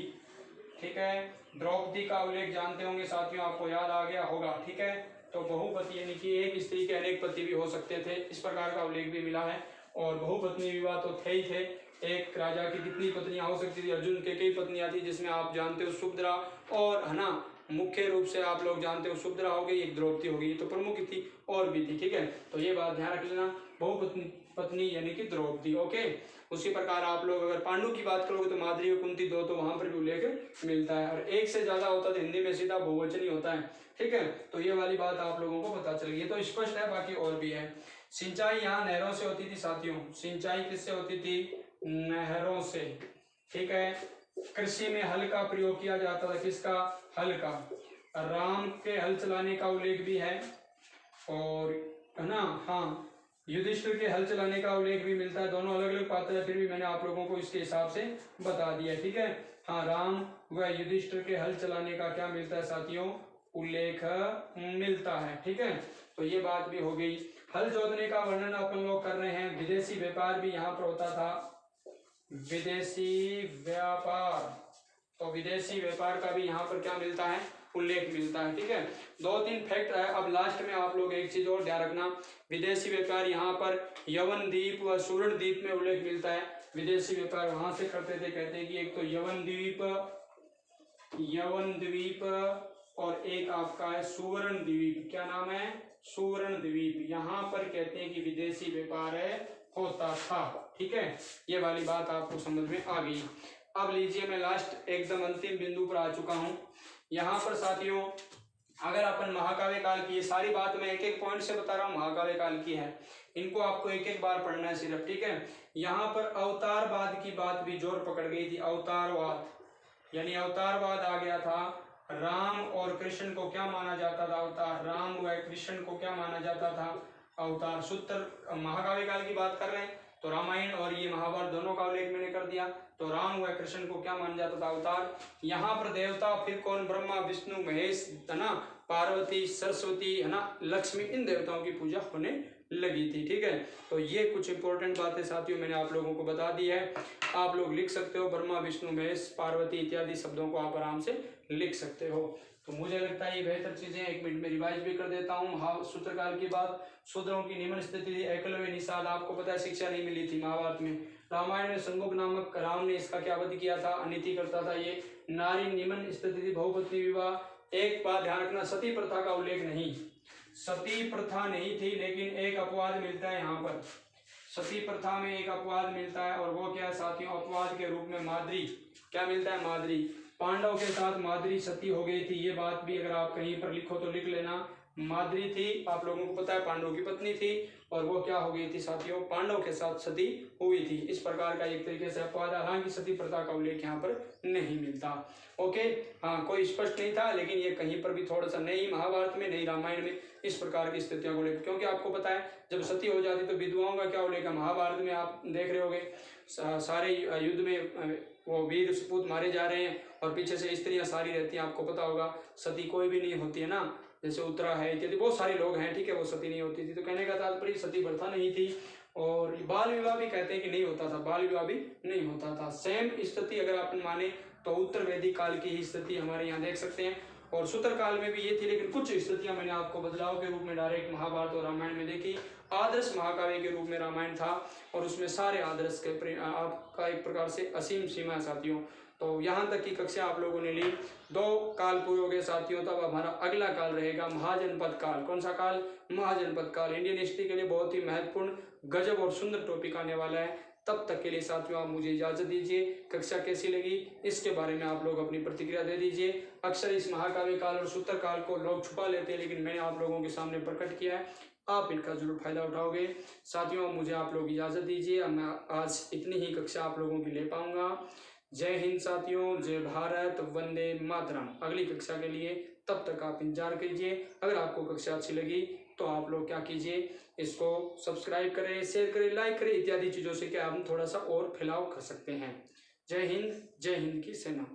ठीक है, द्रौपदी का उल्लेख जानते होंगे साथियों, आपको याद आ गया होगा, ठीक है। तो बहुपति यानी कि एक स्त्री के अनेक पति भी हो सकते थे, इस प्रकार का उल्लेख भी मिला है। और बहुपत्नी विवाह तो थे ही थे। एक राजा की कितनी पत्नियां हो सकती थी? अर्जुन के कई पत्नियां थी, जिसमें आप जानते हो सुभद्रा, और है ना, मुख्य रूप से आप लोग जानते हो सुभद्रा हो गई, एक द्रौपदी हो गई, तो प्रमुख थी, और भी थी, ठीक है। तो ये बात ध्यान रख लेना, बहुपत्नी यानी कि द्रौपदी, ओके। उसी प्रकार आप लोग अगर पांडु की बात करोगे तो माद्री और कुंती दो, तो वहां पर भी उल्लेख मिलता है। और एक से ज्यादा होता तो हिंदी में सीधा बहुवचन ही होता है, ठीक है। तो ये वाली बात आप लोगों को पता चल गई, तो स्पष्ट है, बाकी और भी है। सिंचाई यहाँ नहरों से होती थी साथियों, सिंचाई किससे होती थी? नहरों से, ठीक है। कृषि में हल का प्रयोग किया जाता था, किसका? हल का। राम के हल चलाने का उल्लेख भी है, और है ना, हाँ, युधिष्ठिर के हल चलाने का उल्लेख भी मिलता है। दोनों अलग अलग पात्र है, फिर भी मैंने आप लोगों को इसके हिसाब से बता दिया, ठीक है। हाँ, राम व युधिष्ठिर के हल चलाने का क्या मिलता है साथियों? उल्लेख मिलता है, ठीक है। तो ये बात भी हो गई। हल जोतने का वर्णन अपन लोग कर रहे हैं। विदेशी व्यापार भी यहाँ पर होता था, विदेशी व्यापार, तो विदेशी व्यापार का भी यहाँ पर क्या मिलता है? उल्लेख मिलता है, ठीक है। 2-3 फैक्ट है। अब लास्ट में आप लोग एक चीज और ध्यान रखना, विदेशी व्यापार यहाँ पर यवन द्वीप व सुवर्ण द्वीप में उल्लेख मिलता है। विदेशी व्यापार वहां से करते थे, कहते हैं कि एक तो यवन द्वीप और एक आपका है सुवर्ण द्वीप। क्या नाम है? सुवर्ण द्वीप। यहाँ पर कहते हैं कि विदेशी व्यापार होता था, ठीक है। ये वाली बात आपको समझ में आ गई। अब लीजिए, मैं लास्ट एकदम अंतिम बिंदु पर आ चुका हूँ। यहाँ पर साथियों, अगर अपन महाकाव्य काल की, ये सारी बात मैं एक एक पॉइंट से बता रहा हूँ, महाकाव्य काल की है, इनको आपको एक एक बार पढ़ना है सिर्फ, ठीक है। यहाँ पर अवतारवाद की बात भी जोर पकड़ गई थी। अवतारवाद यानी अवतारवाद आ गया था। राम और कृष्ण को क्या माना जाता था? अवतार। राम व कृष्ण को क्या माना जाता था? अवतार। सूत्र महाकाव्य काल की बात कर रहे हैं, तो रामायण और ये महाभारत दोनों का उल्लेख मैंने कर दिया। तो राम व कृष्ण को क्या माना जाता था? अवतार। यहाँ पर देवता फिर कौन? ब्रह्मा, विष्णु, महेश, है ना, पार्वती, सरस्वती, है ना, लक्ष्मी, इन देवताओं की पूजा होने लगी थी, ठीक है। तो ये कुछ इंपॉर्टेंट बातें साथियों मैंने आप लोगों को बता दी है। आप लोग लिख सकते हो, ब्रह्मा, विष्णु, महेश, पार्वती इत्यादि शब्दों को आप आराम से लिख सकते हो। तो मुझे लगता है ये बेहतर चीजें, एक मिनट में रिवाइज भी कर देता हूँ। सूत्रकाल की बात, शूद्रों की निम्न स्थिति थी, एकलव्य निषाद, आपको पता है शिक्षा नहीं मिली थी महाभारत में। रामायण में शंबुक नामक राम ने इसका क्या वध किया था? अनिति करता था ये। नारी निम्न स्थिति थी, बहुपत्नी विवाह। एक बात ध्यान रखना, सती प्रथा का उल्लेख नहीं, सती प्रथा नहीं थी, लेकिन एक अपवाद मिलता है यहाँ पर। सती प्रथा में एक अपवाद मिलता है, और वो क्या है साथियों? अपवाद के रूप में माद्री। क्या मिलता है? माद्री। पांडव के साथ माद्री सती हो गई थी, ये बात भी अगर आप कहीं पर लिखो तो लिख लेना। माद्री थी, आप लोगों को पता है, पांडव की पत्नी थी, और वो क्या हो गई थी साथियों? पांडव के साथ सती हुई थी। इस प्रकार का एक तरीके से अपवाद, हालांकि सती प्रथा का उल्लेख यहाँ पर नहीं मिलता। ओके, हाँ, कोई स्पष्ट नहीं था, लेकिन ये कहीं पर भी थोड़ा सा, नहीं महाभारत में नहीं रामायण में इस प्रकार की स्थितियों को लेकर, क्योंकि आपको पता है जब सती हो जाती तो विधवाओं का क्या उल्लेख है? महाभारत में आप देख रहे होगे, सारे युद्ध में वो वीर सपूत मारे जा रहे हैं, और पीछे से स्त्रियां सारी रहती हैं, आपको पता होगा। सती कोई भी नहीं होती है ना, जैसे उत्तरा है इत्यादि बहुत सारे लोग हैं, ठीक है, वो सती नहीं होती थी। तो कहने का तात्पर्य सती प्रथा नहीं थी, और बाल विवाह भी कहते हैं कि नहीं होता था, बाल विवाह भी नहीं होता था। सेम स्थिति अगर अपन माने तो उत्तर वैदिक काल की ही स्थिति हमारे यहाँ देख सकते हैं। और सूत्र काल में भी ये थी, लेकिन कुछ स्थितियां मैंने आपको बदलाव के रूप में डायरेक्ट महाभारत और रामायण में देखी। आदर्श महाकाव्य के रूप में रामायण था और उसमें सारे आदर्श के आपका एक प्रकार से असीम सीमा है साथियों। तो यहाँ तक की कक्षा आप लोगों ने ली, 2 काल पूरे हो गए साथियों। तब हमारा अगला काल रहेगा महाजनपद काल। कौन सा काल? महाजनपद काल। इंडियन हिस्ट्री के लिए बहुत ही महत्वपूर्ण, गजब और सुंदर टॉपिक आने वाला है। तब तक के लिए साथियों आप मुझे इजाजत दीजिए। कक्षा कैसी लगी इसके बारे में आप लोग अपनी प्रतिक्रिया दे दीजिए। अक्सर इस महाकाव्य काल और सूत्र काल को लोग छुपा लेते हैं, लेकिन मैंने आप लोगों के सामने प्रकट किया है, आप इनका जरूर फायदा उठाओगे। साथियों मुझे आप लोग इजाजत दीजिए, मैं आज इतनी ही कक्षा आप लोगों की ले पाऊंगा। जय हिंद साथियों, जय भारत, वंदे मातरम। अगली कक्षा के लिए तब तक आप इंतजार कीजिए। अगर आपको कक्षा अच्छी लगी तो आप लोग क्या कीजिए, इसको सब्सक्राइब करें, शेयर करें, लाइक करें इत्यादि चीज़ों से क्या हम थोड़ा सा और फैलाव कर सकते हैं। जय हिंद की सेना।